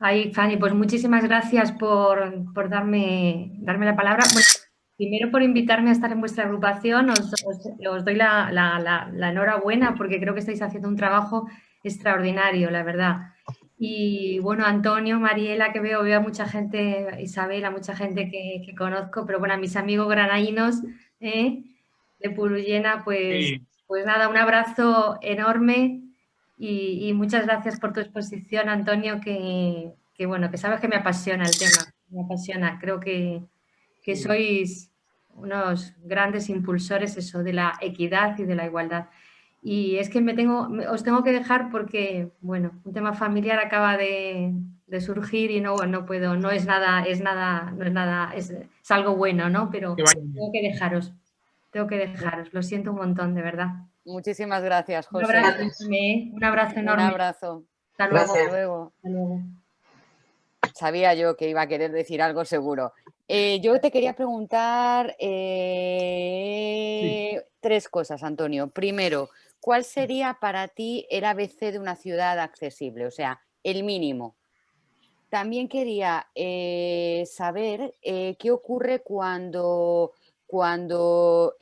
Ay, Fanny, pues muchísimas gracias por darme la palabra. Bueno, primero por invitarme a estar en vuestra agrupación. Os doy la enhorabuena porque creo que estáis haciendo un trabajo extraordinario, la verdad. Y bueno, Antonio, Mariela, que veo a mucha gente, Isabel, a mucha gente que conozco, pero bueno, a mis amigos granaínos de Purullena, pues nada, un abrazo enorme y muchas gracias por tu exposición, Antonio, que bueno, que sabes que me apasiona el tema, me apasiona. Creo que sois unos grandes impulsores eso de la equidad y de la igualdad. Y es que os tengo que dejar porque, bueno, un tema familiar acaba de surgir y no puedo, no es nada, es algo bueno, ¿no? Pero tengo que dejaros, lo siento un montón, de verdad. Muchísimas gracias, José. Un abrazo enorme. Un abrazo. Hasta luego. Hasta luego. Hasta luego. Sabía yo que iba a querer decir algo seguro. Yo te quería preguntar tres cosas, Antonio. Primero, ¿cuál sería para ti el ABC de una ciudad accesible? O sea, el mínimo. También quería saber qué ocurre cuando o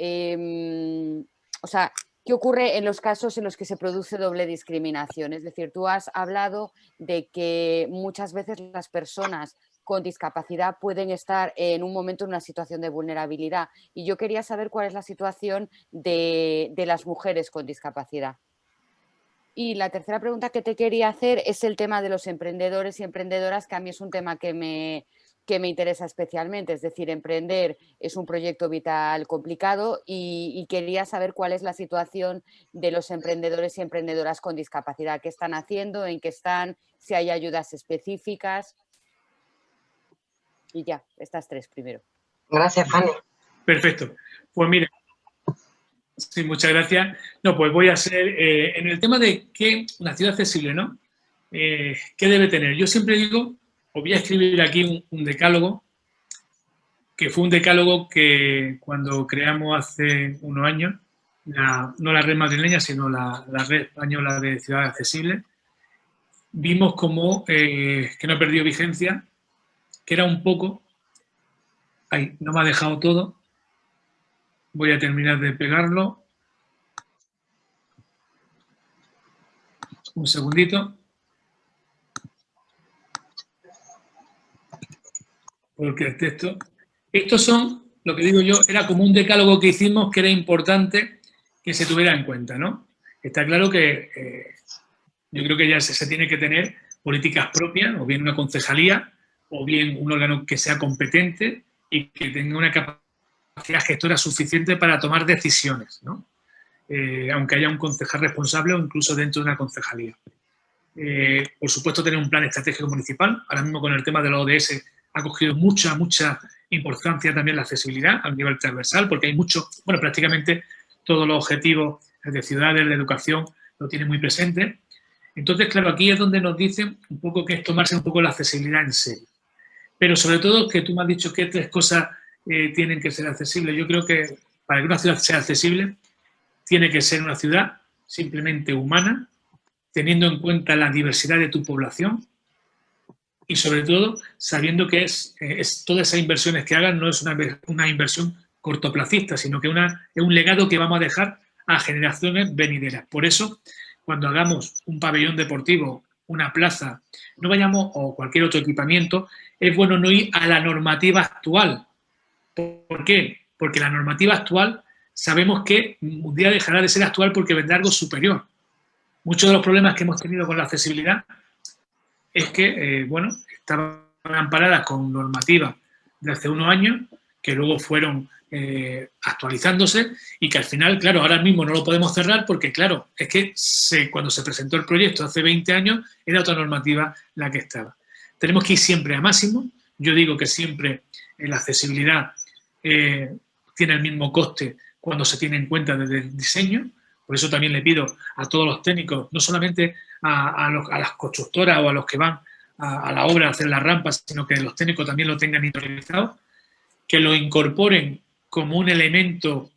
sea, ¿qué ocurre en los casos en los que se produce doble discriminación? Es decir, tú has hablado de que muchas veces las personas con discapacidad pueden estar en un momento en una situación de vulnerabilidad, y yo quería saber cuál es la situación de las mujeres con discapacidad. Y la tercera pregunta que te quería hacer es el tema de los emprendedores y emprendedoras, que a mí es un tema que me interesa especialmente. Es decir, emprender es un proyecto vital complicado y quería saber cuál es la situación de los emprendedores y emprendedoras con discapacidad. ¿Qué están haciendo? ¿En qué están? Si hay ayudas específicas. Y ya, estas 3 primero. Gracias, Fanny. Perfecto. Pues mira, sí, muchas gracias. No, pues voy a hacer, en el tema de qué una ciudad accesible, ¿no? ¿Qué debe tener? Yo siempre digo, os voy a escribir aquí un decálogo, que fue un decálogo que cuando creamos hace unos años, no la red madrileña, sino la red española de ciudades accesibles, vimos como que no ha perdido vigencia, que era un poco... Ay, no me ha dejado todo. Voy a terminar de pegarlo. Un segundito. Porque el texto... Estos son, lo que digo yo, era como un decálogo que hicimos que era importante que se tuviera en cuenta, ¿no? Está claro que yo creo que ya se tiene que tener políticas propias, o bien una concejalía, o bien un órgano que sea competente y que tenga una capacidad gestora suficiente para tomar decisiones, ¿no? Aunque haya un concejal responsable o incluso dentro de una concejalía. Por supuesto, tener un plan estratégico municipal. Ahora mismo con el tema de la ODS ha cogido mucha importancia también la accesibilidad a nivel transversal, porque hay mucho, bueno, prácticamente todos los objetivos de ciudades, de educación, lo tienen muy presente. Entonces, claro, aquí es donde nos dicen un poco que es tomarse un poco la accesibilidad en serio. Pero sobre todo, que tú me has dicho que 3 cosas tienen que ser accesibles. Yo creo que para que una ciudad sea accesible, tiene que ser una ciudad simplemente humana, teniendo en cuenta la diversidad de tu población y, sobre todo, sabiendo que todas esas inversiones que hagan no es una inversión cortoplacista, sino que es un legado que vamos a dejar a generaciones venideras. Por eso, cuando hagamos un pabellón deportivo, una plaza, no vayamos, o cualquier otro equipamiento, es bueno no ir a la normativa actual. ¿Por qué? Porque la normativa actual sabemos que un día dejará de ser actual porque vendrá algo superior. Muchos de los problemas que hemos tenido con la accesibilidad es que, bueno, estaban amparadas con normativas de hace unos años que luego fueron actualizándose y que al final, claro, ahora mismo no lo podemos cerrar porque, claro, es que cuando se presentó el proyecto hace 20 años era otra normativa la que estaba. Tenemos que ir siempre a máximo. Yo digo que siempre la accesibilidad tiene el mismo coste cuando se tiene en cuenta desde el diseño. Por eso también le pido a todos los técnicos, no solamente a las constructoras o a los que van a la obra a hacer las rampas, sino que los técnicos también lo tengan interiorizado, que lo incorporen como un elemento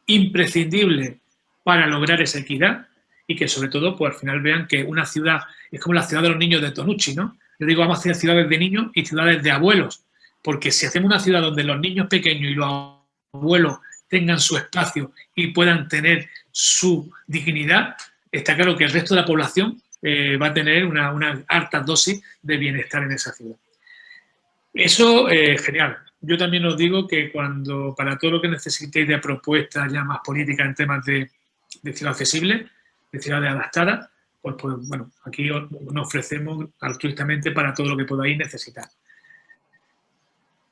imprescindible para lograr esa equidad y que sobre todo pues al final vean que una ciudad es como la ciudad de los niños de Tonucci, ¿no? Yo digo, vamos a hacer ciudades de niños y ciudades de abuelos, porque si hacemos una ciudad donde los niños pequeños y los abuelos tengan su espacio y puedan tener su dignidad, está claro que el resto de la población va a tener una alta dosis de bienestar en esa ciudad. Eso es genial. Yo también os digo que para todo lo que necesitéis de propuestas ya más políticas en temas de ciudad accesible, de ciudades adaptadas, pues bueno, aquí nos ofrecemos altruistamente para todo lo que podáis necesitar.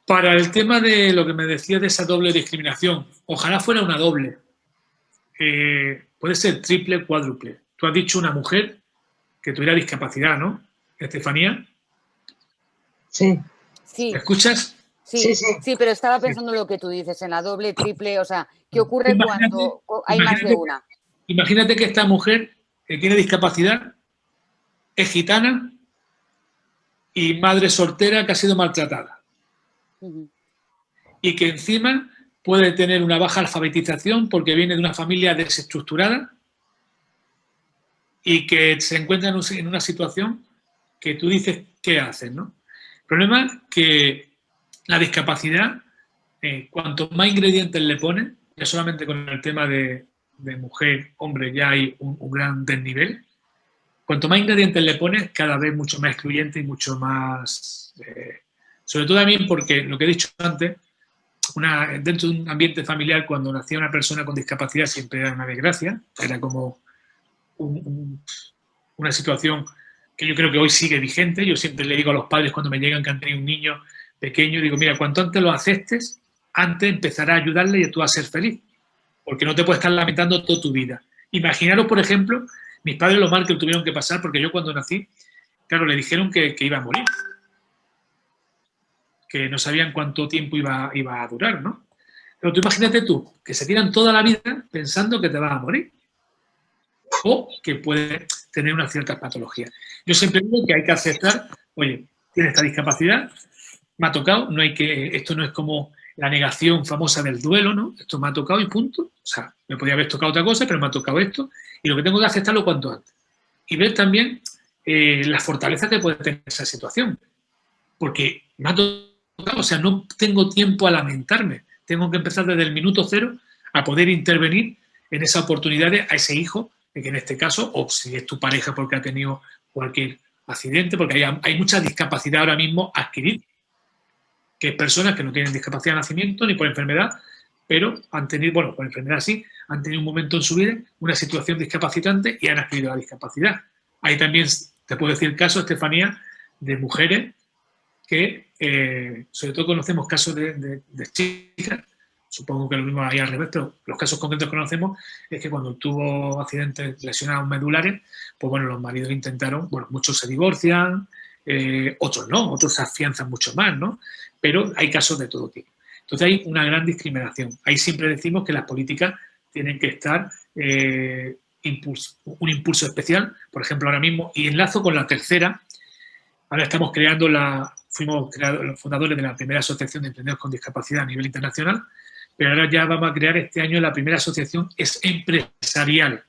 Para el tema de lo que me decías de esa doble discriminación, ojalá fuera una doble. Puede ser triple, cuádruple. Tú has dicho una mujer que tuviera discapacidad, ¿no, Estefanía? Sí. Sí. ¿Me escuchas? Sí, pero estaba pensando en lo que tú dices, en la doble, triple, o sea, ¿qué ocurre cuando hay más de una? Imagínate que esta mujer que tiene discapacidad es gitana y madre soltera que ha sido maltratada. Y que encima puede tener una baja alfabetización porque viene de una familia desestructurada y que se encuentra en una situación que tú dices, ¿qué haces, no? El problema es que la discapacidad, cuanto más ingredientes le pones, ya solamente con el tema de mujer, hombre, ya hay un gran desnivel. Cuanto más ingredientes le pones, cada vez mucho más excluyente y mucho más... sobre todo también porque, lo que he dicho antes, dentro de un ambiente familiar, cuando nacía una persona con discapacidad siempre era una desgracia, era como una situación que yo creo que hoy sigue vigente. Yo siempre le digo a los padres cuando me llegan que han tenido un niño pequeño, digo, mira, cuanto antes lo aceptes, antes empezará a ayudarle y tú a ser feliz, porque no te puedes estar lamentando toda tu vida. Imaginaros, por ejemplo, mis padres lo mal que tuvieron que pasar, porque yo cuando nací, claro, le dijeron que iba a morir. que no sabían cuánto tiempo iba a durar, ¿no? Pero tú imagínate tú, que se tiran toda la vida pensando que te vas a morir o que puedes tener una cierta patología. Yo siempre digo que hay que aceptar, oye, tiene esta discapacidad, me ha tocado, esto no es como la negación famosa del duelo, ¿no? Esto me ha tocado y punto. O sea, me podía haber tocado otra cosa, pero me ha tocado esto y lo que tengo que aceptarlo cuanto antes. Y ver también la fortaleza que puede tener esa situación. Porque me ha tocado, o sea, no tengo tiempo a lamentarme. Tengo que empezar desde el minuto cero a poder intervenir en esa oportunidad a ese hijo, que en este caso, o si es tu pareja porque ha tenido cualquier accidente, porque hay mucha discapacidad ahora mismo adquirida, que es personas que no tienen discapacidad de nacimiento ni por enfermedad, pero han tenido, bueno, por enfermedad sí, han tenido un momento en su vida, una situación discapacitante y han adquirido la discapacidad. Hay también, te puedo decir casos, Estefanía, de mujeres que, sobre todo conocemos casos de chicas, supongo que lo mismo hay al revés, pero los casos concretos que conocemos es que cuando tuvo accidentes lesionados medulares, pues bueno, los maridos intentaron, bueno, muchos se divorcian, otros no, otros se afianzan mucho más, ¿no? Pero hay casos de todo tipo. Entonces hay una gran discriminación. Ahí siempre decimos que las políticas tienen que estar un impulso especial, por ejemplo, ahora mismo, y enlazo con la tercera. Ahora estamos fuimos los fundadores de la primera asociación de emprendedores con discapacidad a nivel internacional, pero ahora ya vamos a crear este año la primera asociación es empresarial.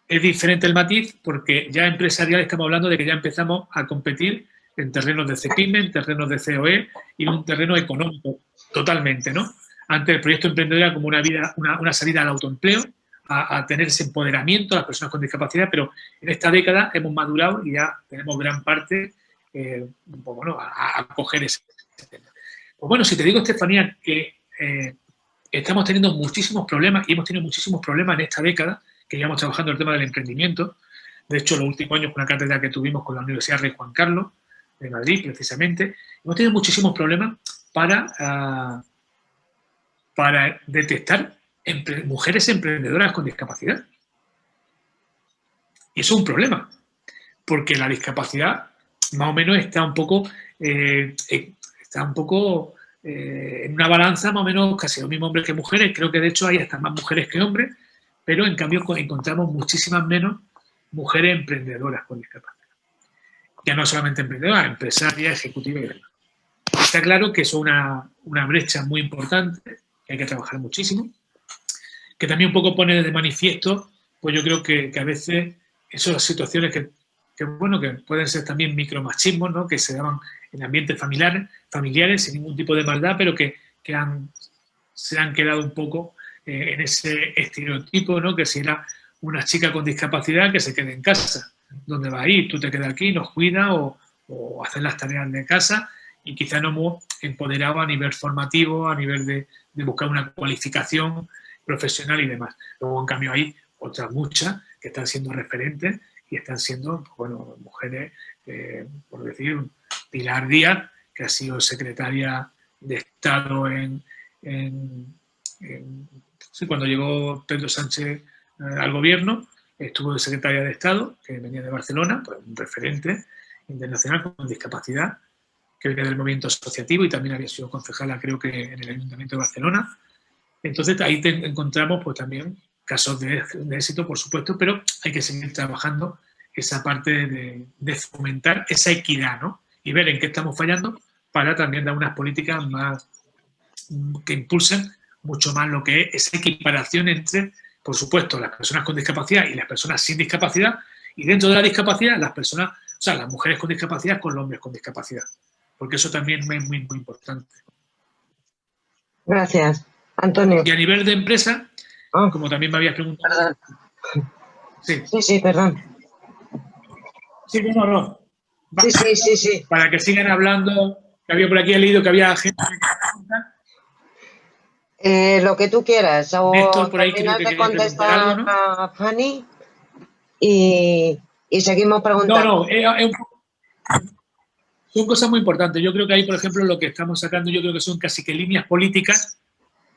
Es diferente el matiz porque ya empresarial estamos hablando de que ya empezamos a competir en terrenos de CEPIME, en terrenos de COE y en un terreno económico, totalmente, ¿no? Antes el proyecto emprendedor era como una salida al autoempleo, a tener ese empoderamiento a las personas con discapacidad, pero en esta década hemos madurado y ya tenemos gran parte pues bueno, a coger ese tema. Pues bueno, si te digo, Estefanía, que estamos teniendo muchísimos problemas y hemos tenido muchísimos problemas en esta década, que llevamos trabajando el tema del emprendimiento. De hecho, los últimos años con la cátedra que tuvimos con la Universidad Rey Juan Carlos de Madrid, precisamente, hemos tenido muchísimos problemas para detectar mujeres emprendedoras con discapacidad. Y eso es un problema, porque la discapacidad más o menos está un poco en una balanza más o menos casi los mismos hombres que mujeres. Creo que de hecho hay hasta más mujeres que hombres, pero en cambio encontramos muchísimas menos mujeres emprendedoras con discapacidad. Ya no solamente emprendedoras, empresarias, ejecutivas y demás. Está claro que es una brecha muy importante, que hay que trabajar muchísimo, que también un poco pone de manifiesto, pues yo creo que a veces esas situaciones que pueden ser también micromachismos, ¿no? Que se daban en ambientes familiares sin ningún tipo de maldad, pero que se han quedado un poco en ese estereotipo, ¿no? Que si era una chica con discapacidad que se quede en casa, ¿dónde va a ir? Tú te quedas aquí, nos cuidas o haces las tareas de casa, y quizá no hemos empoderado a nivel formativo, a nivel de buscar una cualificación profesional y demás. Luego, en cambio, hay otras muchas que están siendo referentes y están siendo, bueno, mujeres, por decir, Pilar Díaz, que ha sido secretaria de Estado cuando llegó Pedro Sánchez al gobierno, estuvo de secretaria de Estado, que venía de Barcelona, pues un referente internacional con discapacidad, que venía del movimiento asociativo y también había sido concejala, creo que en el Ayuntamiento de Barcelona. Entonces ahí encontramos pues también casos de éxito, por supuesto, pero hay que seguir trabajando esa parte de fomentar esa equidad, ¿no? Y ver en qué estamos fallando para también dar unas políticas más que impulsen mucho más lo que es esa equiparación entre, por supuesto, las personas con discapacidad y las personas sin discapacidad, y dentro de la discapacidad las mujeres con discapacidad con los hombres con discapacidad, porque eso también es muy, muy importante. Gracias, Antonio. Y a nivel de empresa, como también me habías preguntado. Perdón. Sí, Perdón. Sí, no. Sí. Para que sigan hablando, que había por aquí, he leído que había gente. Lo que tú quieras. O Néstor, por ahí, terminar creo que de contestar algo, ¿no? a Fanny y seguimos preguntando. Son cosas muy importantes. Yo creo que ahí, por ejemplo, lo que estamos sacando, yo creo que son casi que líneas políticas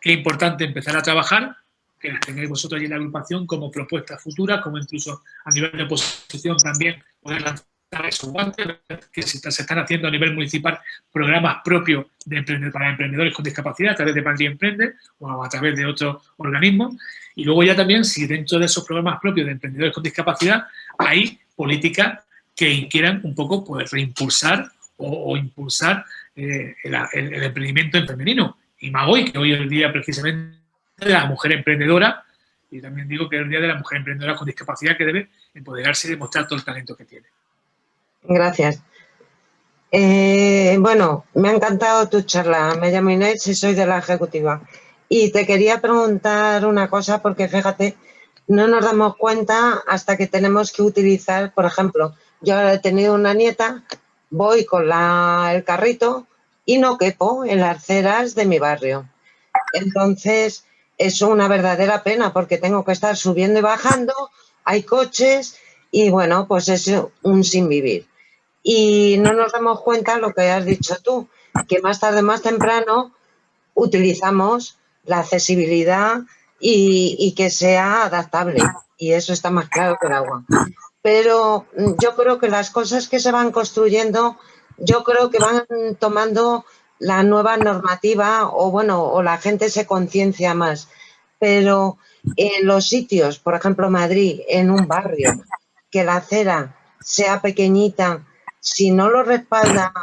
que es importante empezar a trabajar, que las tengáis vosotros allí en la agrupación como propuestas futuras, como incluso a nivel de oposición también poder lanzar eso, que se están haciendo a nivel municipal programas propios para emprendedores con discapacidad a través de Madrid Emprende o a través de otros organismos. Y luego ya también, si dentro de esos programas propios de emprendedores con discapacidad hay políticas que quieran un poco pues, reimpulsar o impulsar el emprendimiento en femenino. Y más hoy, que hoy es el día precisamente de la mujer emprendedora, y también digo que es el día de la mujer emprendedora con discapacidad que debe empoderarse y demostrar todo el talento que tiene. Gracias. Bueno, me ha encantado tu charla. Me llamo Inés y soy de la ejecutiva. Y te quería preguntar una cosa porque, fíjate, no nos damos cuenta hasta que tenemos que utilizar, por ejemplo, yo he tenido una nieta, voy con el carrito y no quepo en las aceras de mi barrio. Entonces, es una verdadera pena porque tengo que estar subiendo y bajando, hay coches y, bueno, pues es un sinvivir. Y no nos damos cuenta, lo que has dicho tú, que más tarde, más temprano, utilizamos la accesibilidad y que sea adaptable. Y eso está más claro que el agua. Pero yo creo que las cosas que se van construyendo, yo creo que van tomando la nueva normativa o, bueno, o la gente se conciencia más. Pero en los sitios, por ejemplo, Madrid, en un barrio, que la acera sea pequeñita, si no lo respalda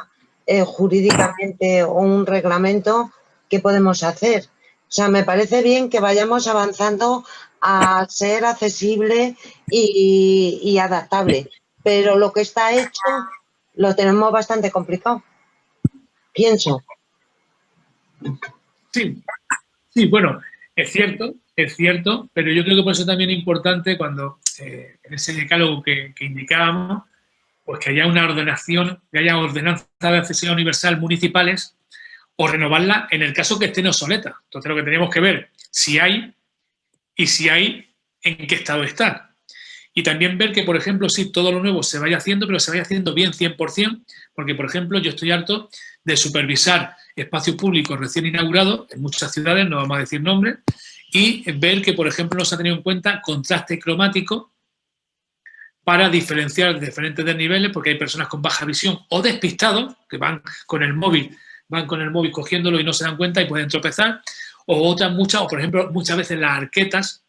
jurídicamente o un reglamento, ¿qué podemos hacer? O sea, me parece bien que vayamos avanzando a ser accesible y adaptable, pero lo que está hecho lo tenemos bastante complicado, pienso. Sí, bueno, es cierto, pero yo creo que por eso también es importante cuando en ese decálogo que indicábamos, pues que haya una ordenación, que haya ordenanzas de accesibilidad universal municipales o renovarla en el caso que estén obsoletas. Entonces lo que tenemos que ver si hay y si hay, en qué estado está. Y también ver que, por ejemplo, sí, todo lo nuevo se vaya haciendo, pero se vaya haciendo bien 100%, porque, por ejemplo, yo estoy harto de supervisar espacios públicos recién inaugurados en muchas ciudades, no vamos a decir nombres, y ver que, por ejemplo, no se ha tenido en cuenta contraste cromático para diferenciar diferentes desniveles, porque hay personas con baja visión o despistados que van con el móvil cogiéndolo y no se dan cuenta y pueden tropezar, o otras muchas, o por ejemplo, muchas veces las arquetas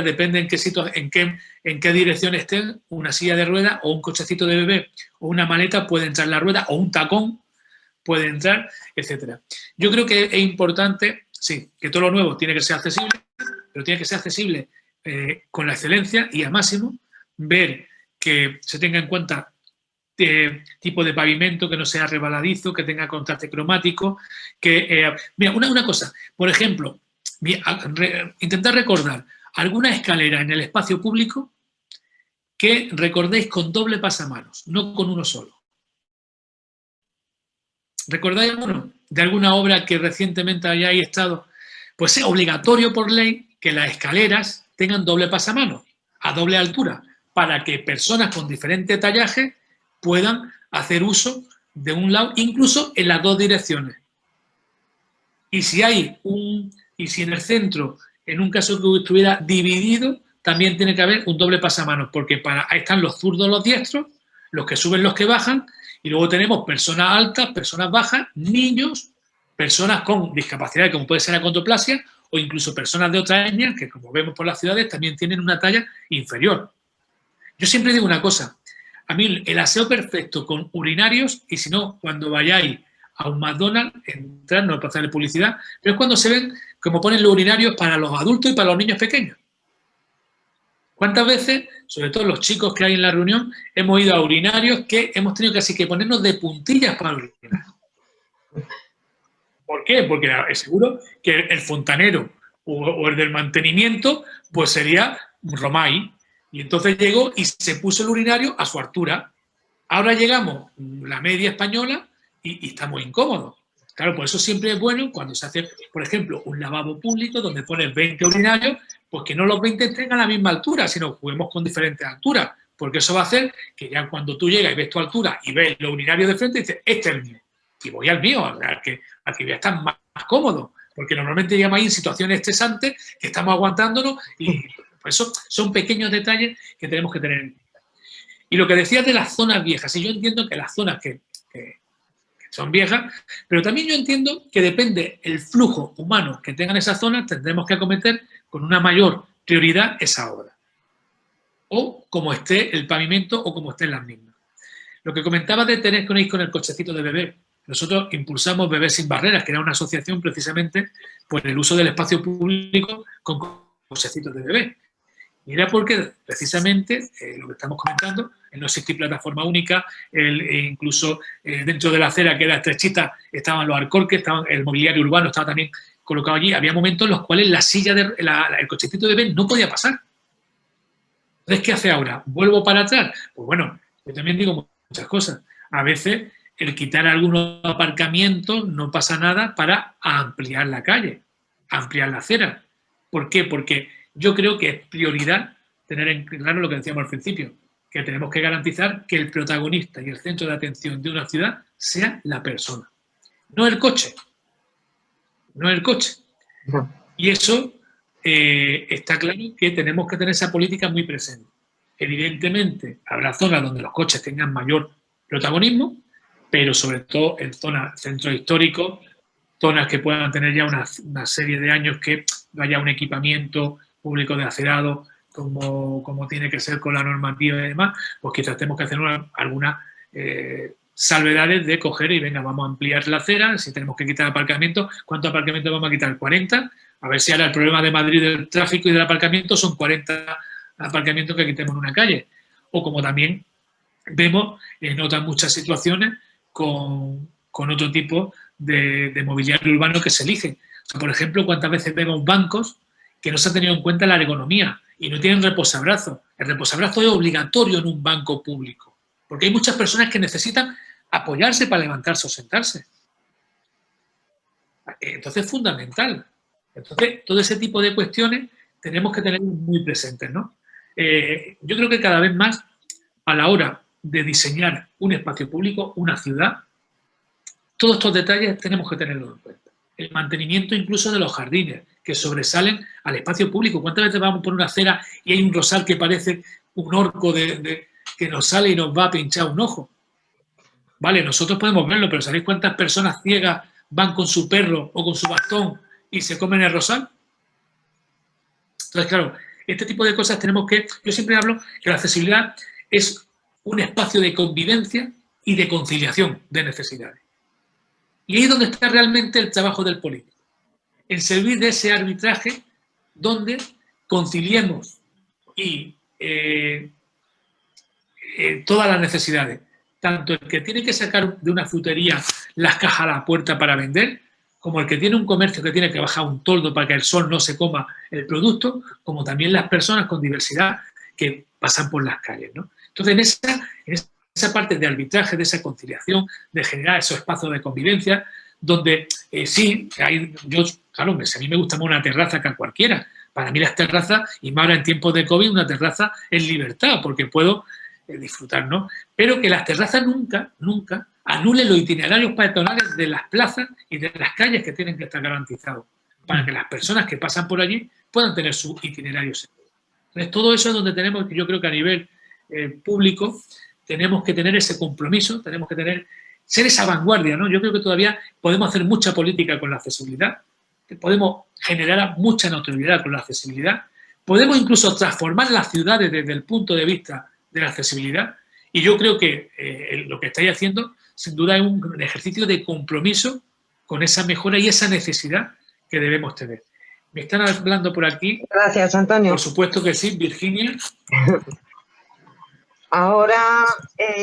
depende en qué dirección estén, una silla de ruedas o un cochecito de bebé o una maleta puede entrar en la rueda o un tacón puede entrar, etcétera. Yo creo que es importante, sí, que todo lo nuevo tiene que ser accesible, pero tiene que ser accesible con la excelencia y al máximo, ver que se tenga en cuenta tipo de pavimento que no sea resbaladizo, que tenga contraste cromático, que... mira, una cosa, por ejemplo, intentar recordar alguna escalera en el espacio público que recordéis con doble pasamanos, no con uno solo. ¿Recordáis uno de alguna obra que recientemente hayáis estado? Pues es obligatorio por ley que las escaleras tengan doble pasamanos, a doble altura, para que personas con diferente tallaje puedan hacer uso de un lado, incluso en las dos direcciones. Y si en el centro, en un caso que estuviera dividido, también tiene que haber un doble pasamanos, porque ahí están los zurdos, los diestros, los que suben, los que bajan, y luego tenemos personas altas, personas bajas, niños, personas con discapacidad, como puede ser la acondroplasia, o incluso personas de otras etnias, que como vemos por las ciudades, también tienen una talla inferior. Yo siempre digo una cosa, a mí el aseo perfecto con urinarios, y si no, cuando vayáis a un McDonald's, entrar, no es para hacerle publicidad, pero es cuando se ven como ponen los urinarios para los adultos y para los niños pequeños. ¿Cuántas veces, sobre todo los chicos que hay en la reunión, hemos ido a urinarios que hemos tenido casi que ponernos de puntillas para orinar? ¿Por qué? Porque seguro que el fontanero o el del mantenimiento pues sería Romay. Y entonces llegó y se puso el urinario a su altura. Ahora llegamos, la media española, y estamos incómodos. Claro, por eso siempre es bueno cuando se hace, por ejemplo, un lavabo público donde pones 20 urinarios, pues que no los 20 estén a la misma altura, sino juguemos con diferentes alturas, porque eso va a hacer que ya cuando tú llegas y ves tu altura y ves los urinarios de frente, dices, este es el mío, y voy al mío, al que voy a estar más cómodo, porque normalmente llegamos ahí en situaciones estresantes que estamos aguantándonos y por eso son pequeños detalles que tenemos que tener en cuenta. Y lo que decías de las zonas viejas, y yo entiendo que las zonas que son viejas, pero también yo entiendo que depende el flujo humano que tengan esas zonas, tendremos que acometer con una mayor prioridad esa obra. O como esté el pavimento o como estén las mismas. Lo que comentaba de tener que ir con el cochecito de bebé. Nosotros impulsamos Bebés sin Barreras, que era una asociación precisamente por el uso del espacio público con cochecitos de bebé. Y era porque precisamente lo que estamos comentando, no existía plataforma única, incluso dentro de la acera que era estrechita estaban los alcorques, el mobiliario urbano estaba también colocado allí. Había momentos en los cuales la silla, el cochecito de bebé no podía pasar. Entonces, ¿qué hace ahora? ¿Vuelvo para atrás? Pues bueno, yo también digo muchas cosas. A veces el quitar algunos aparcamientos no pasa nada para ampliar la calle, ampliar la acera. ¿Por qué? Porque yo creo que es prioridad tener en claro lo que decíamos al principio, que tenemos que garantizar que el protagonista y el centro de atención de una ciudad sea la persona, no el coche. No el coche. No. Y eso está claro que tenemos que tener esa política muy presente. Evidentemente, habrá zonas donde los coches tengan mayor protagonismo, pero sobre todo en zonas, centros históricos, zonas que puedan tener ya una serie de años que no haya un equipamiento público de acerado como tiene que ser con la normativa y demás, pues quizás tenemos que hacer algunas salvedades de coger y venga, vamos a ampliar la acera, si tenemos que quitar aparcamientos, ¿cuántos aparcamientos vamos a quitar? 40, a ver si ahora el problema de Madrid del tráfico y del aparcamiento son 40 aparcamientos que quitemos en una calle. O como también vemos en otras muchas situaciones con otro tipo de mobiliario urbano que se elige. O sea, por ejemplo, cuántas veces vemos bancos que no se ha tenido en cuenta la ergonomía y no tienen reposabrazos. El reposabrazo es obligatorio en un banco público, porque hay muchas personas que necesitan apoyarse para levantarse o sentarse. Entonces es fundamental. Entonces, todo ese tipo de cuestiones tenemos que tener muy presentes, ¿no? Yo creo que cada vez más, a la hora de diseñar un espacio público, una ciudad, todos estos detalles tenemos que tenerlos en cuenta. El mantenimiento incluso de los jardines, que sobresalen al espacio público. ¿Cuántas veces vamos por una acera y hay un rosal que parece un orco que nos sale y nos va a pinchar un ojo? Vale, nosotros podemos verlo, pero ¿sabéis cuántas personas ciegas van con su perro o con su bastón y se comen el rosal? Entonces, claro, este tipo de cosas tenemos que... Yo siempre hablo que la accesibilidad es un espacio de convivencia y de conciliación de necesidades. Y ahí es donde está realmente el trabajo del político, en servir de ese arbitraje donde conciliemos y todas las necesidades, tanto el que tiene que sacar de una frutería las cajas a la puerta para vender, como el que tiene un comercio que tiene que bajar un toldo para que el sol no se coma el producto, como también las personas con diversidad que pasan por las calles, ¿no? Entonces, en esa parte de arbitraje, de esa conciliación, de generar esos espacios de convivencia, donde sí, claro, a mí me gusta más una terraza que a cualquiera. Para mí las terrazas, y más ahora en tiempos de COVID, una terraza es libertad, porque puedo disfrutar, ¿no? Pero que las terrazas nunca anulen los itinerarios peatonales de las plazas y de las calles que tienen que estar garantizados, para que las personas que pasan por allí puedan tener su itinerario seguro. Entonces, todo eso es donde tenemos, yo creo que a nivel público, tenemos que tener ese compromiso, tenemos que ser esa vanguardia, ¿no? Yo creo que todavía podemos hacer mucha política con la accesibilidad, podemos generar mucha notoriedad con la accesibilidad, podemos incluso transformar las ciudades desde el punto de vista de la accesibilidad, y yo creo que lo que estáis haciendo sin duda es un ejercicio de compromiso con esa mejora y esa necesidad que debemos tener. Me están hablando por aquí. Gracias, Antonio. Por supuesto que sí, Virginia. Ahora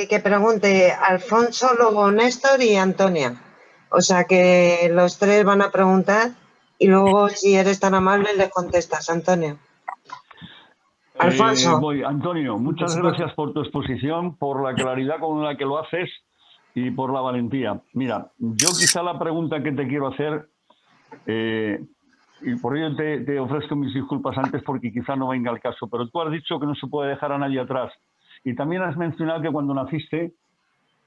que pregunte Alfonso, luego Néstor y Antonia. O sea que los tres van a preguntar y luego, si eres tan amable, les contestas, Antonio. Alfonso. Antonio, muchas gracias por tu exposición, por la claridad con la que lo haces y por la valentía. Mira, yo quizá la pregunta que te quiero hacer, y por ello te ofrezco mis disculpas antes porque quizá no venga al caso, pero tú has dicho que no se puede dejar a nadie atrás. Y también has mencionado que cuando naciste,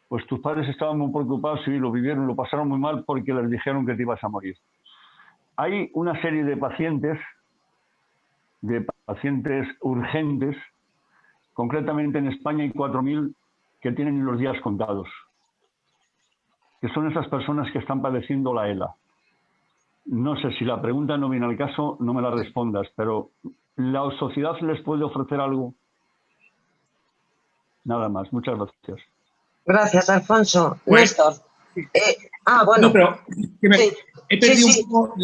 pues tus padres estaban muy preocupados y lo vivieron, lo pasaron muy mal porque les dijeron que te ibas a morir. Hay una serie de pacientes urgentes concretamente en España hay 4.000 que tienen los días contados, que son esas personas que están padeciendo la ELA. No sé si la pregunta no viene al caso, no me la respondas, pero ¿la sociedad les puede ofrecer algo? Nada más, muchas gracias. Gracias, Alfonso. Pues, Néstor. Bueno. No, pero Sí. he perdido Sí. un poco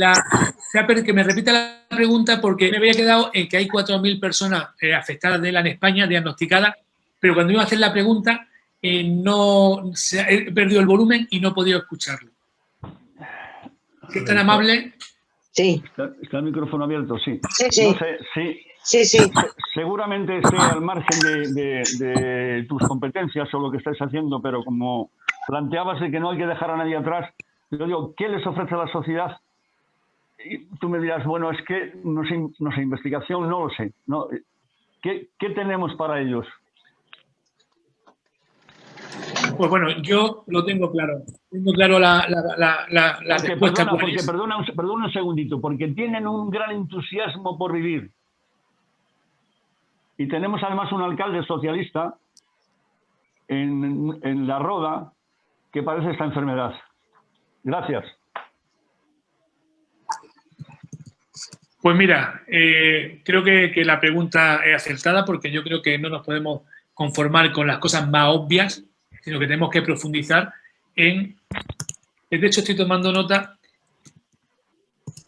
que me repita la pregunta, porque me había quedado en que hay 4.000 personas afectadas de ELA en España, diagnosticadas, pero cuando iba a hacer la pregunta he perdido el volumen y no he podido escucharlo. ¿Es tan amable? Sí. ¿Está el micrófono abierto? Sí. Sí. No sé, sí. Sí. Seguramente esté al margen de tus competencias o lo que estáis haciendo, pero como planteabas de que no hay que dejar a nadie atrás, yo digo, ¿qué les ofrece la sociedad? Y tú me dirás, bueno, es que no sé, investigación, no lo sé. No, ¿qué tenemos para ellos? Pues bueno, yo lo tengo claro. Tengo claro la respuesta. Perdona un segundito, porque tienen un gran entusiasmo por vivir. Y tenemos además un alcalde socialista en La Roda que padece esta enfermedad. Gracias. Pues mira, creo que la pregunta es acertada, porque yo creo que no nos podemos conformar con las cosas más obvias, sino que tenemos que profundizar en... De hecho, estoy tomando nota.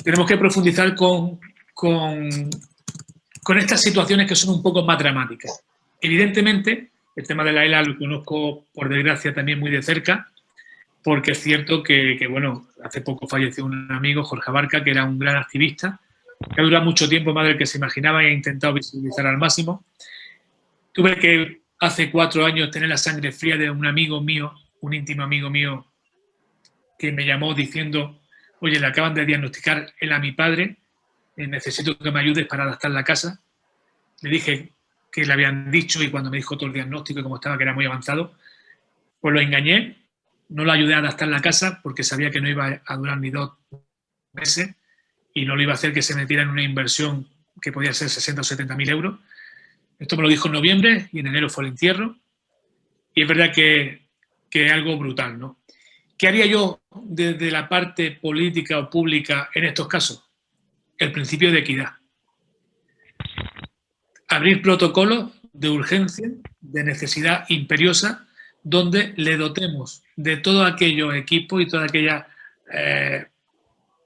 Tenemos que profundizar con estas situaciones que son un poco más dramáticas. Evidentemente, el tema de la ELA lo conozco, por desgracia, también muy de cerca, porque es cierto que bueno, hace poco falleció un amigo, Jorge Abarca, que era un gran activista, que ha durado mucho tiempo, más del que se imaginaba, y ha intentado visibilizar al máximo. Tuve que, hace 4 años, tener la sangre fría de un amigo mío, un íntimo amigo mío, que me llamó diciendo, oye, le acaban de diagnosticar él a mi padre, necesito que me ayudes para adaptar la casa. Le dije que le habían dicho, y cuando me dijo todo el diagnóstico y cómo estaba, que era muy avanzado, pues lo engañé, no lo ayudé a adaptar la casa porque sabía que no iba a durar ni 2 meses y no le iba a hacer que se metiera en una inversión que podía ser 60 o 70.000 euros. Esto me lo dijo en noviembre y en enero fue el entierro. Y es verdad que es algo brutal, ¿no? ¿Qué haría yo desde la parte política o pública en estos casos? El principio de equidad. Abrir protocolos de urgencia, de necesidad imperiosa, donde le dotemos de todos aquellos equipos y todos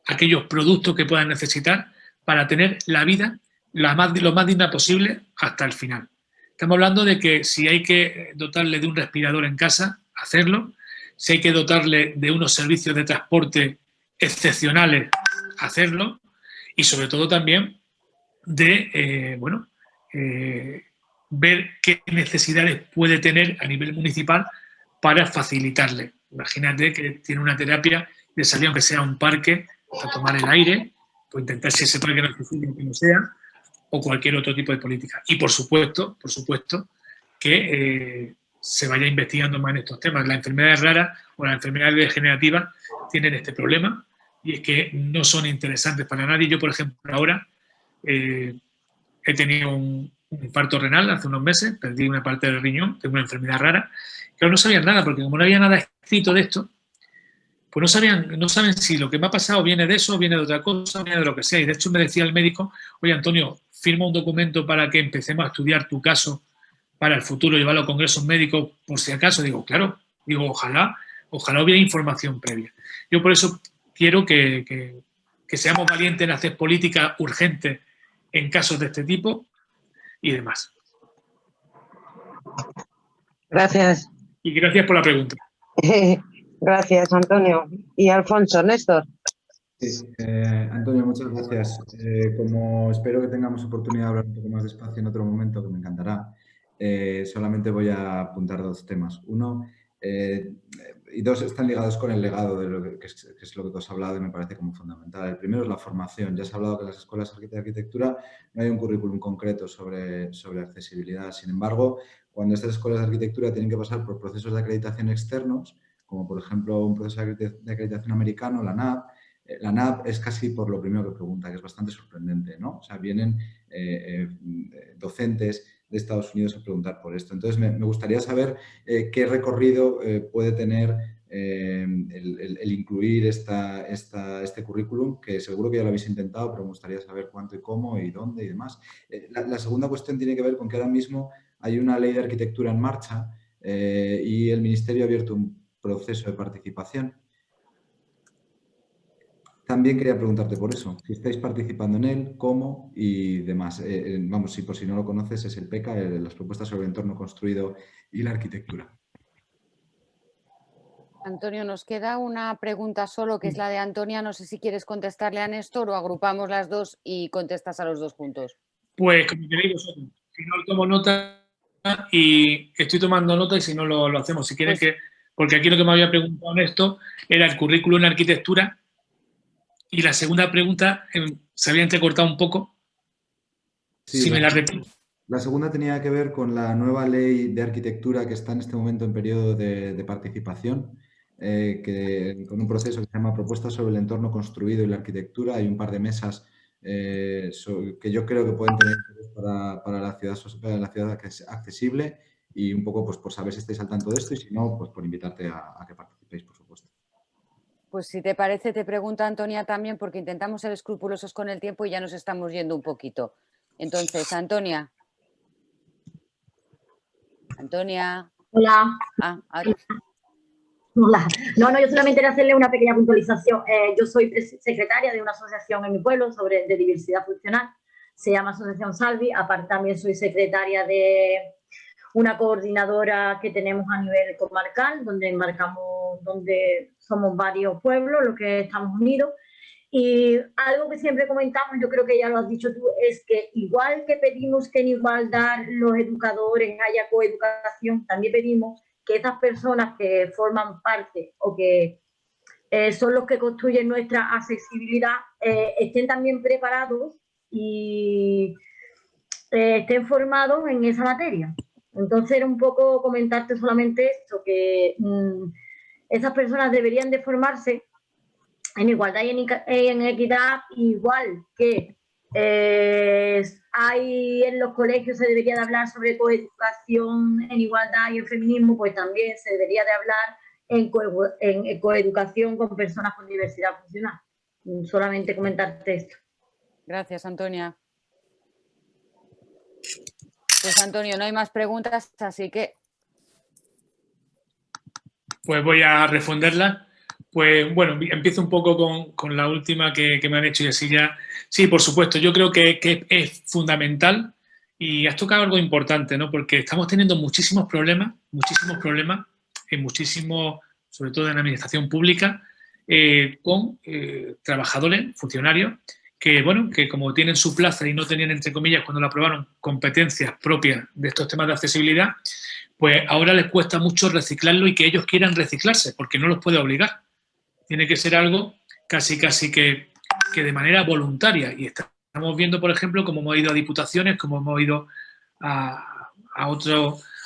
aquellos productos que puedan necesitar para tener la vida lo más digna posible hasta el final. Estamos hablando de que si hay que dotarle de un respirador en casa, hacerlo. Si hay que dotarle de unos servicios de transporte excepcionales, hacerlo. Y sobre todo también de, ver qué necesidades puede tener a nivel municipal para facilitarle. Imagínate que tiene una terapia de salir, aunque sea a un parque, para tomar el aire, pues intentar, si ese parque no es accesible, que no sea, o cualquier otro tipo de política. Y por supuesto que se vaya investigando más en estos temas. Las enfermedades raras o las enfermedades degenerativas tienen este problema, y es que no son interesantes para nadie. Yo, por ejemplo, ahora he tenido un infarto renal hace unos meses, perdí una parte del riñón, tengo una enfermedad rara, que no sabían nada, porque como no había nada escrito de esto, pues no saben si lo que me ha pasado viene de eso, viene de otra cosa, viene de lo que sea. Y de hecho me decía el médico, oye, Antonio, firma un documento para que empecemos a estudiar tu caso para el futuro, llevarlo a congresos médicos por si acaso. Digo, claro, ojalá hubiera información previa. Yo por eso quiero que seamos valientes en hacer política urgente en casos de este tipo y demás. Gracias. Y gracias por la pregunta. Gracias, Antonio. Y Alfonso, Néstor. Sí, Antonio, muchas gracias. Como espero que tengamos oportunidad de hablar un poco más despacio en otro momento, que me encantará, solamente voy a apuntar 2 temas. Uno, y 2 están ligados con el legado de lo que es lo que tú has hablado, y me parece como fundamental. El primero es la formación. Ya se ha hablado que en las escuelas de arquitectura no hay un currículum concreto sobre accesibilidad. Sin embargo, cuando estas escuelas de arquitectura tienen que pasar por procesos de acreditación externos, como por ejemplo un proceso de acreditación americano, la NAB, la NAB es casi por lo primero que pregunta, que es bastante sorprendente, ¿no? O sea, vienen docentes Estados Unidos a preguntar por esto. Entonces, me gustaría saber qué recorrido puede tener el incluir este currículum, que seguro que ya lo habéis intentado, pero me gustaría saber cuánto y cómo y dónde y demás. La segunda cuestión tiene que ver con que ahora mismo hay una ley de arquitectura en marcha y el Ministerio ha abierto un proceso de participación. También quería preguntarte por eso, si estáis participando en él, cómo y demás. Vamos, si por si no lo conoces, es el PECA, las propuestas sobre el entorno construido y la arquitectura. Antonio, nos queda una pregunta solo, que es la de Antonia. No sé si quieres contestarle a Néstor o agrupamos las dos y contestas a los dos juntos. Pues como queréis vosotros, si no tomo nota y estoy tomando nota y si no lo hacemos, si quieren Pues, porque aquí lo que me había preguntado Néstor era el currículum en arquitectura y la segunda pregunta se había entrecortado un poco. Sí, si me la repito. La segunda tenía que ver con la nueva ley de arquitectura que está en este momento en periodo de participación, con un proceso que se llama Propuestas sobre el entorno construido y la arquitectura. Hay un par de mesas que yo creo que pueden tener interés para la ciudad accesible y un poco pues, por saber si estáis al tanto de esto y si no, pues por invitarte a que participéis, por supuesto. Pues si te parece, te pregunta Antonia también, porque intentamos ser escrupulosos con el tiempo y ya nos estamos yendo un poquito. Entonces, Antonia. Antonia. Hola. Ahora. Hola. No, yo solamente quería hacerle una pequeña puntualización. Yo soy secretaria de una asociación en mi pueblo de diversidad funcional. Se llama Asociación Salvi. Aparte también soy secretaria de una coordinadora que tenemos a nivel comarcal, donde somos varios pueblos, los que estamos unidos. Y algo que siempre comentamos, yo creo que ya lo has dicho tú, es que igual que pedimos que en igualdad los educadores haya coeducación, también pedimos que esas personas que forman parte o que son los que construyen nuestra accesibilidad estén también preparados y estén formados en esa materia. Entonces era un poco comentarte solamente esto, que esas personas deberían de formarse en igualdad y en equidad, igual que hay en los colegios se debería de hablar sobre coeducación en igualdad y en feminismo, pues también se debería de hablar en coeducación con personas con diversidad funcional. Solamente comentarte esto. Gracias, Antonia. Pues Antonio, no hay más preguntas, así que... Pues voy a responderla. Pues bueno, empiezo un poco con la última que me han hecho y así ya. Sí, por supuesto, yo creo que es fundamental y has tocado algo importante, ¿no? Porque estamos teniendo muchísimos problemas, sobre todo en la administración pública, con trabajadores, funcionarios, que bueno, que como tienen su plaza y no tenían, entre comillas, cuando lo aprobaron, competencias propias de estos temas de accesibilidad, pues ahora les cuesta mucho reciclarlo y que ellos quieran reciclarse, porque no los puede obligar. Tiene que ser algo casi que de manera voluntaria. Y estamos viendo, por ejemplo, cómo hemos ido a diputaciones, cómo hemos ido a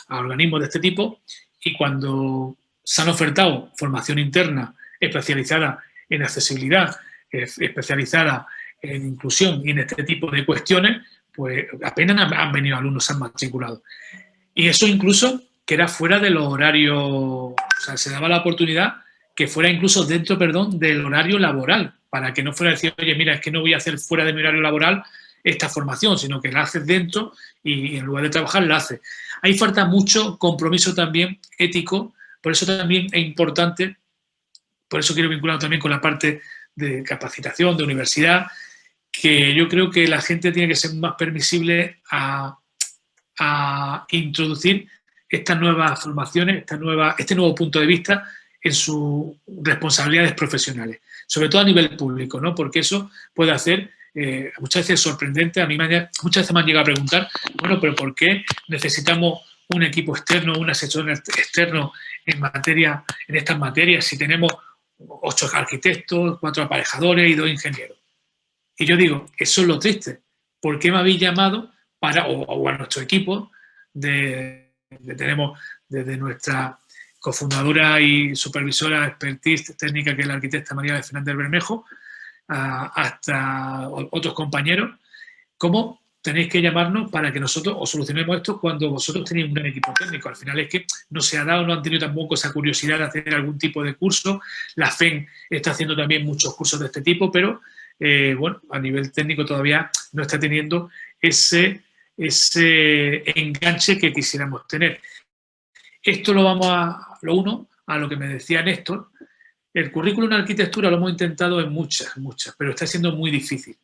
organismos de este tipo, y cuando se han ofertado formación interna especializada en accesibilidad, especializada en inclusión y en este tipo de cuestiones, pues apenas han venido alumnos, se han matriculado. Y eso incluso que era fuera del horario, o sea, se daba la oportunidad que fuera incluso dentro, del horario laboral, para que no fuera decir, oye, mira, es que no voy a hacer fuera de mi horario laboral esta formación, sino que la haces dentro y en lugar de trabajar la haces. Ahí falta mucho compromiso también ético, por eso también es importante, por eso quiero vincularlo también con la parte de capacitación, de universidad, que yo creo que la gente tiene que ser más permisible a introducir estas nuevas formaciones, este nuevo punto de vista en sus responsabilidades profesionales, sobre todo a nivel público, ¿no? Porque eso puede hacer, muchas veces sorprendente, muchas veces me han llegado a preguntar, bueno, pero ¿por qué necesitamos un equipo externo, un asesor externo en estas materias si tenemos 8 arquitectos, 4 aparejadores y 2 ingenieros? Y yo digo, eso es lo triste. ¿Por qué me habéis llamado o a nuestro equipo tenemos desde nuestra cofundadora y supervisora expertise técnica, que es la arquitecta María Fernández Bermejo, hasta otros compañeros, como tenéis que llamarnos para que nosotros os solucionemos esto cuando vosotros tenéis un gran equipo técnico. Al final es que no se ha dado, no han tenido tampoco esa curiosidad de hacer algún tipo de curso. La FEN está haciendo también muchos cursos de este tipo, pero bueno, a nivel técnico todavía no está teniendo ese enganche que quisiéramos tener. Esto lo vamos lo uno, a lo que me decía Néstor. El currículum de arquitectura lo hemos intentado en muchas, pero está siendo muy difícil.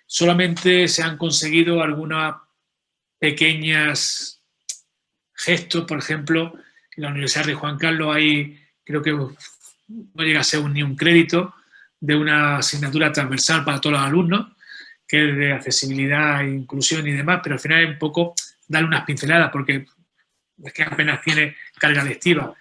Solamente se han conseguido algunas pequeñas gestos, por ejemplo, en la Universidad de Juan Carlos hay, creo que no llega a ser ni un crédito de una asignatura transversal para todos los alumnos, que es de accesibilidad e inclusión y demás, pero al final es un poco darle unas pinceladas porque es que apenas tiene carga lectiva.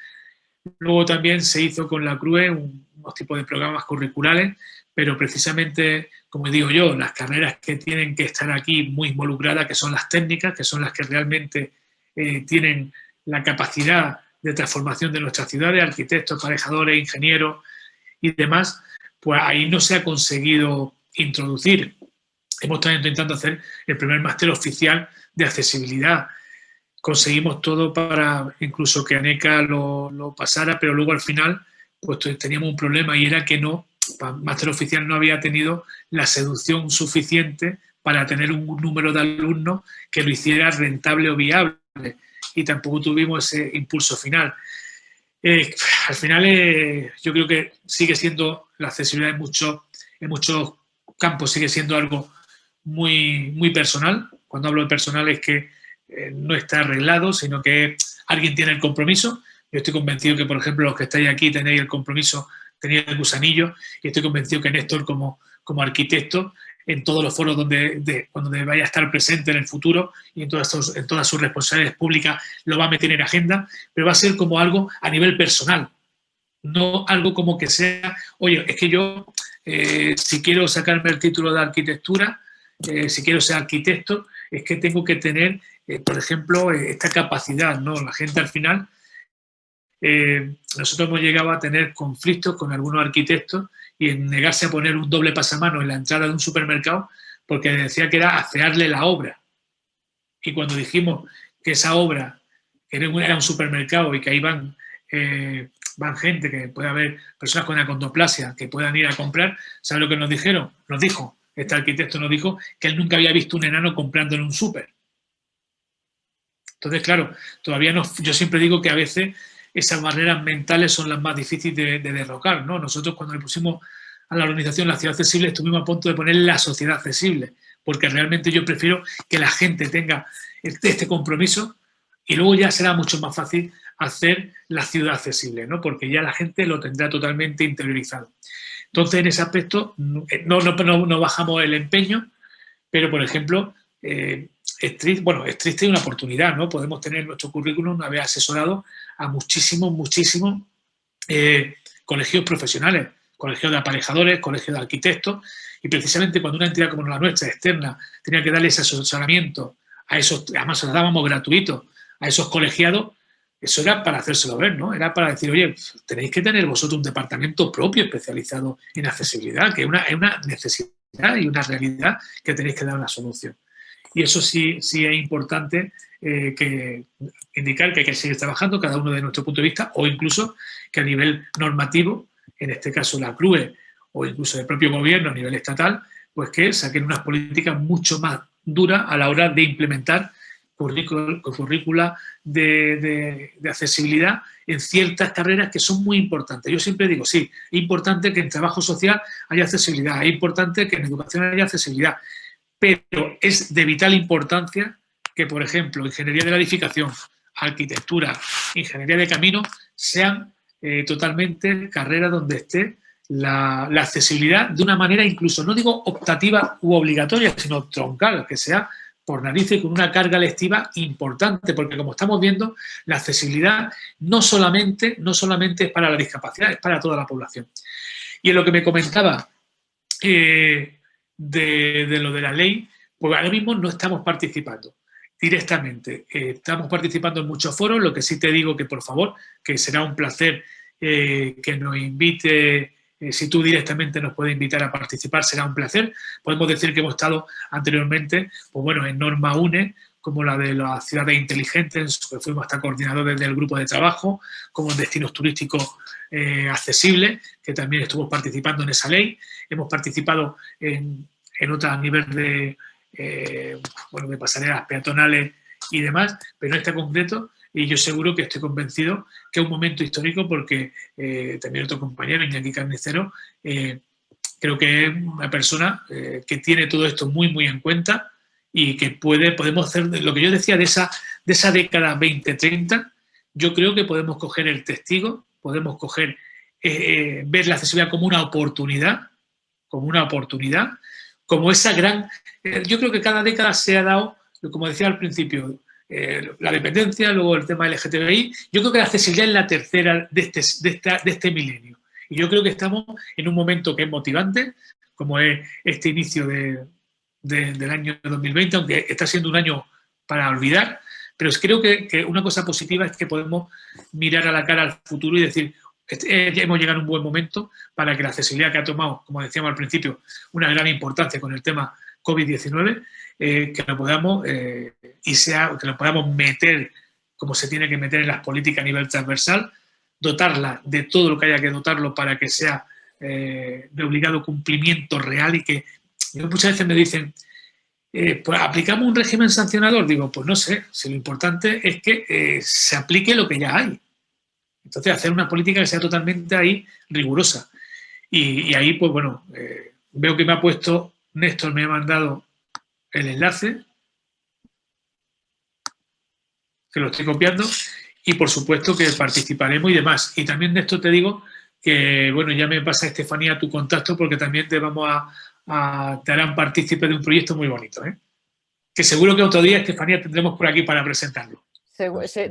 Luego también se hizo con la CRUE unos tipos de programas curriculares, pero precisamente, como digo yo, las carreras que tienen que estar aquí muy involucradas, que son las técnicas, que son las que realmente tienen la capacidad de transformación de nuestras ciudades, arquitectos, aparejadores, ingenieros y demás, pues ahí no se ha conseguido introducir. Hemos estado intentando hacer el primer máster oficial de accesibilidad. Conseguimos todo para incluso que ANECA lo pasara, pero luego al final pues teníamos un problema y era que no, máster oficial no había tenido la seducción suficiente para tener un número de alumnos que lo hiciera rentable o viable y tampoco tuvimos ese impulso final. Al final yo creo que sigue siendo la accesibilidad en muchos campos sigue siendo algo muy, muy personal. Cuando hablo de personal es que no está arreglado, sino que alguien tiene el compromiso. Yo estoy convencido que, por ejemplo, los que estáis aquí tenéis el compromiso, tenéis el gusanillo, y estoy convencido que Néstor, como arquitecto, en todos los foros donde vaya a estar presente en el futuro y en todas sus responsabilidades públicas lo va a meter en agenda, pero va a ser como algo a nivel personal, no algo como que sea, oye, es que yo, si quiero sacarme el título de arquitectura, si quiero ser arquitecto, es que tengo que tener, por ejemplo, esta capacidad, ¿no? La gente al final, nosotros hemos llegado a tener conflictos con algunos arquitectos y en negarse a poner un doble pasamano en la entrada de un supermercado porque decía que era afearle la obra. Y cuando dijimos que esa obra era un supermercado y que ahí van gente, que puede haber personas con acondroplasia que puedan ir a comprar, ¿sabe lo que nos dijeron? Este arquitecto nos dijo que él nunca había visto un enano comprando en un súper. Entonces, claro, todavía no, yo siempre digo que a veces esas barreras mentales son las más difíciles de derrocar, ¿no? Nosotros cuando le pusimos a la organización La Ciudad Accesible estuvimos a punto de poner la sociedad accesible, porque realmente yo prefiero que la gente tenga este compromiso y luego ya será mucho más fácil hacer la ciudad accesible, ¿no? Porque ya la gente lo tendrá totalmente interiorizado. Entonces, en ese aspecto no bajamos el empeño, pero, por ejemplo, es triste y una oportunidad, ¿no? Podemos tener nuestro currículum, haber asesorado a muchísimos colegios profesionales, colegios de aparejadores, colegios de arquitectos, y precisamente cuando una entidad como la nuestra, externa, tenía que darle ese asesoramiento a esos, además se lo dábamos gratuito, a esos colegiados, eso era para hacérselo ver, ¿no? Era para decir, oye, tenéis que tener vosotros un departamento propio especializado en accesibilidad, que es una necesidad y una realidad que tenéis que dar una solución. Y eso sí es importante que indicar que hay que seguir trabajando, cada uno de nuestro punto de vista, o incluso que a nivel normativo, en este caso la CRUE, o incluso el propio gobierno a nivel estatal, pues que saquen unas políticas mucho más duras a la hora de implementar currícula de accesibilidad en ciertas carreras que son muy importantes. Yo siempre digo, sí, es importante que en trabajo social haya accesibilidad, es importante que en educación haya accesibilidad, pero es de vital importancia que, por ejemplo, ingeniería de la edificación, arquitectura, ingeniería de caminos, sean totalmente carreras donde esté la accesibilidad de una manera incluso, no digo optativa u obligatoria, sino troncal, que sea por narices con una carga lectiva importante, porque como estamos viendo, la accesibilidad no solamente es para la discapacidad, es para toda la población. Y en lo que me comentaba de lo de la ley, pues ahora mismo no estamos participando directamente. Estamos participando en muchos foros, lo que sí te digo que por favor, que será un placer que nos invite si tú directamente nos puedes invitar a participar, será un placer. Podemos decir que hemos estado anteriormente, pues bueno, en Norma UNE, como la de las ciudades inteligentes, que fuimos hasta coordinadores del grupo de trabajo, como en destinos turísticos accesibles, que también estuvimos participando en esa ley. Hemos participado en otras a nivel de, de pasarelas peatonales y demás, pero en este concreto, y yo seguro que estoy convencido que es un momento histórico porque también otro compañero, Iñaki Carnicero, creo que es una persona que tiene todo esto muy, muy en cuenta y que podemos hacer lo que yo decía de esa década 2030. Yo creo que podemos coger el testigo, podemos coger, ver la accesibilidad como una oportunidad, como esa gran... yo creo que cada década se ha dado, como decía al principio, la dependencia, luego el tema LGTBI. Yo creo que la accesibilidad es la tercera de este milenio. Y yo creo que estamos en un momento que es motivante, como es este inicio del año 2020, aunque está siendo un año para olvidar, pero creo que una cosa positiva es que podemos mirar a la cara al futuro y decir, ya hemos llegado a un buen momento para que la accesibilidad que ha tomado, como decíamos al principio, una gran importancia con el tema COVID-19, que lo podamos que lo podamos meter como se tiene que meter en las políticas a nivel transversal, dotarla de todo lo que haya que dotarlo para que sea de obligado cumplimiento real y que muchas veces me dicen, pues aplicamos un régimen sancionador. Digo, pues no sé, si lo importante es que se aplique lo que ya hay. Entonces, hacer una política que sea totalmente ahí rigurosa. Y ahí, pues bueno, veo que me ha puesto, Néstor me ha mandado el enlace, que lo estoy copiando, y por supuesto que participaremos y demás. Y también, Néstor, te digo que, bueno, ya me pasa, Estefanía, tu contacto, porque también te harán partícipe de un proyecto muy bonito, ¿eh? Que seguro que otro día, Estefanía, tendremos por aquí para presentarlo.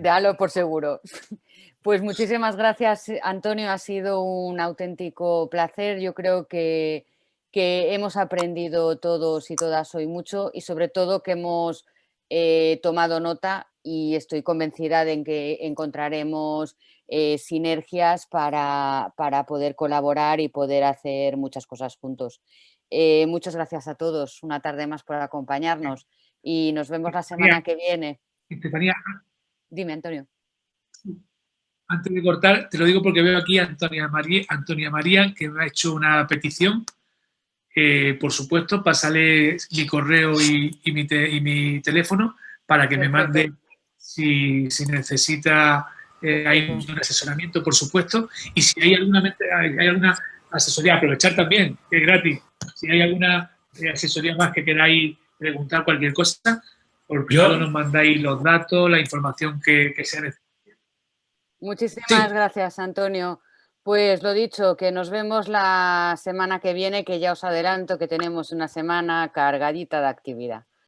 Dalo por seguro. Pues muchísimas gracias, Antonio. Ha sido un auténtico placer. Yo creo que hemos aprendido todos y todas hoy mucho y sobre todo que hemos tomado nota y estoy convencida de que encontraremos sinergias para poder colaborar y poder hacer muchas cosas juntos. Muchas gracias a todos. Una tarde más por acompañarnos y nos vemos la semana que viene. Estefanía. Dime, Antonio. Antes de cortar, te lo digo porque veo aquí a Antonia María, que me ha hecho una petición. Por supuesto, pásale mi correo y mi teléfono para que me mande si necesita hay un asesoramiento, por supuesto, y si hay alguna asesoría, aprovechar también, que es gratis. Si hay alguna asesoría más que queráis preguntar cualquier cosa, por privado nos mandáis los datos, la información que sea necesaria. Muchísimas gracias, Antonio. Pues lo dicho, que nos vemos la semana que viene, que ya os adelanto que tenemos una semana cargadita de actividad.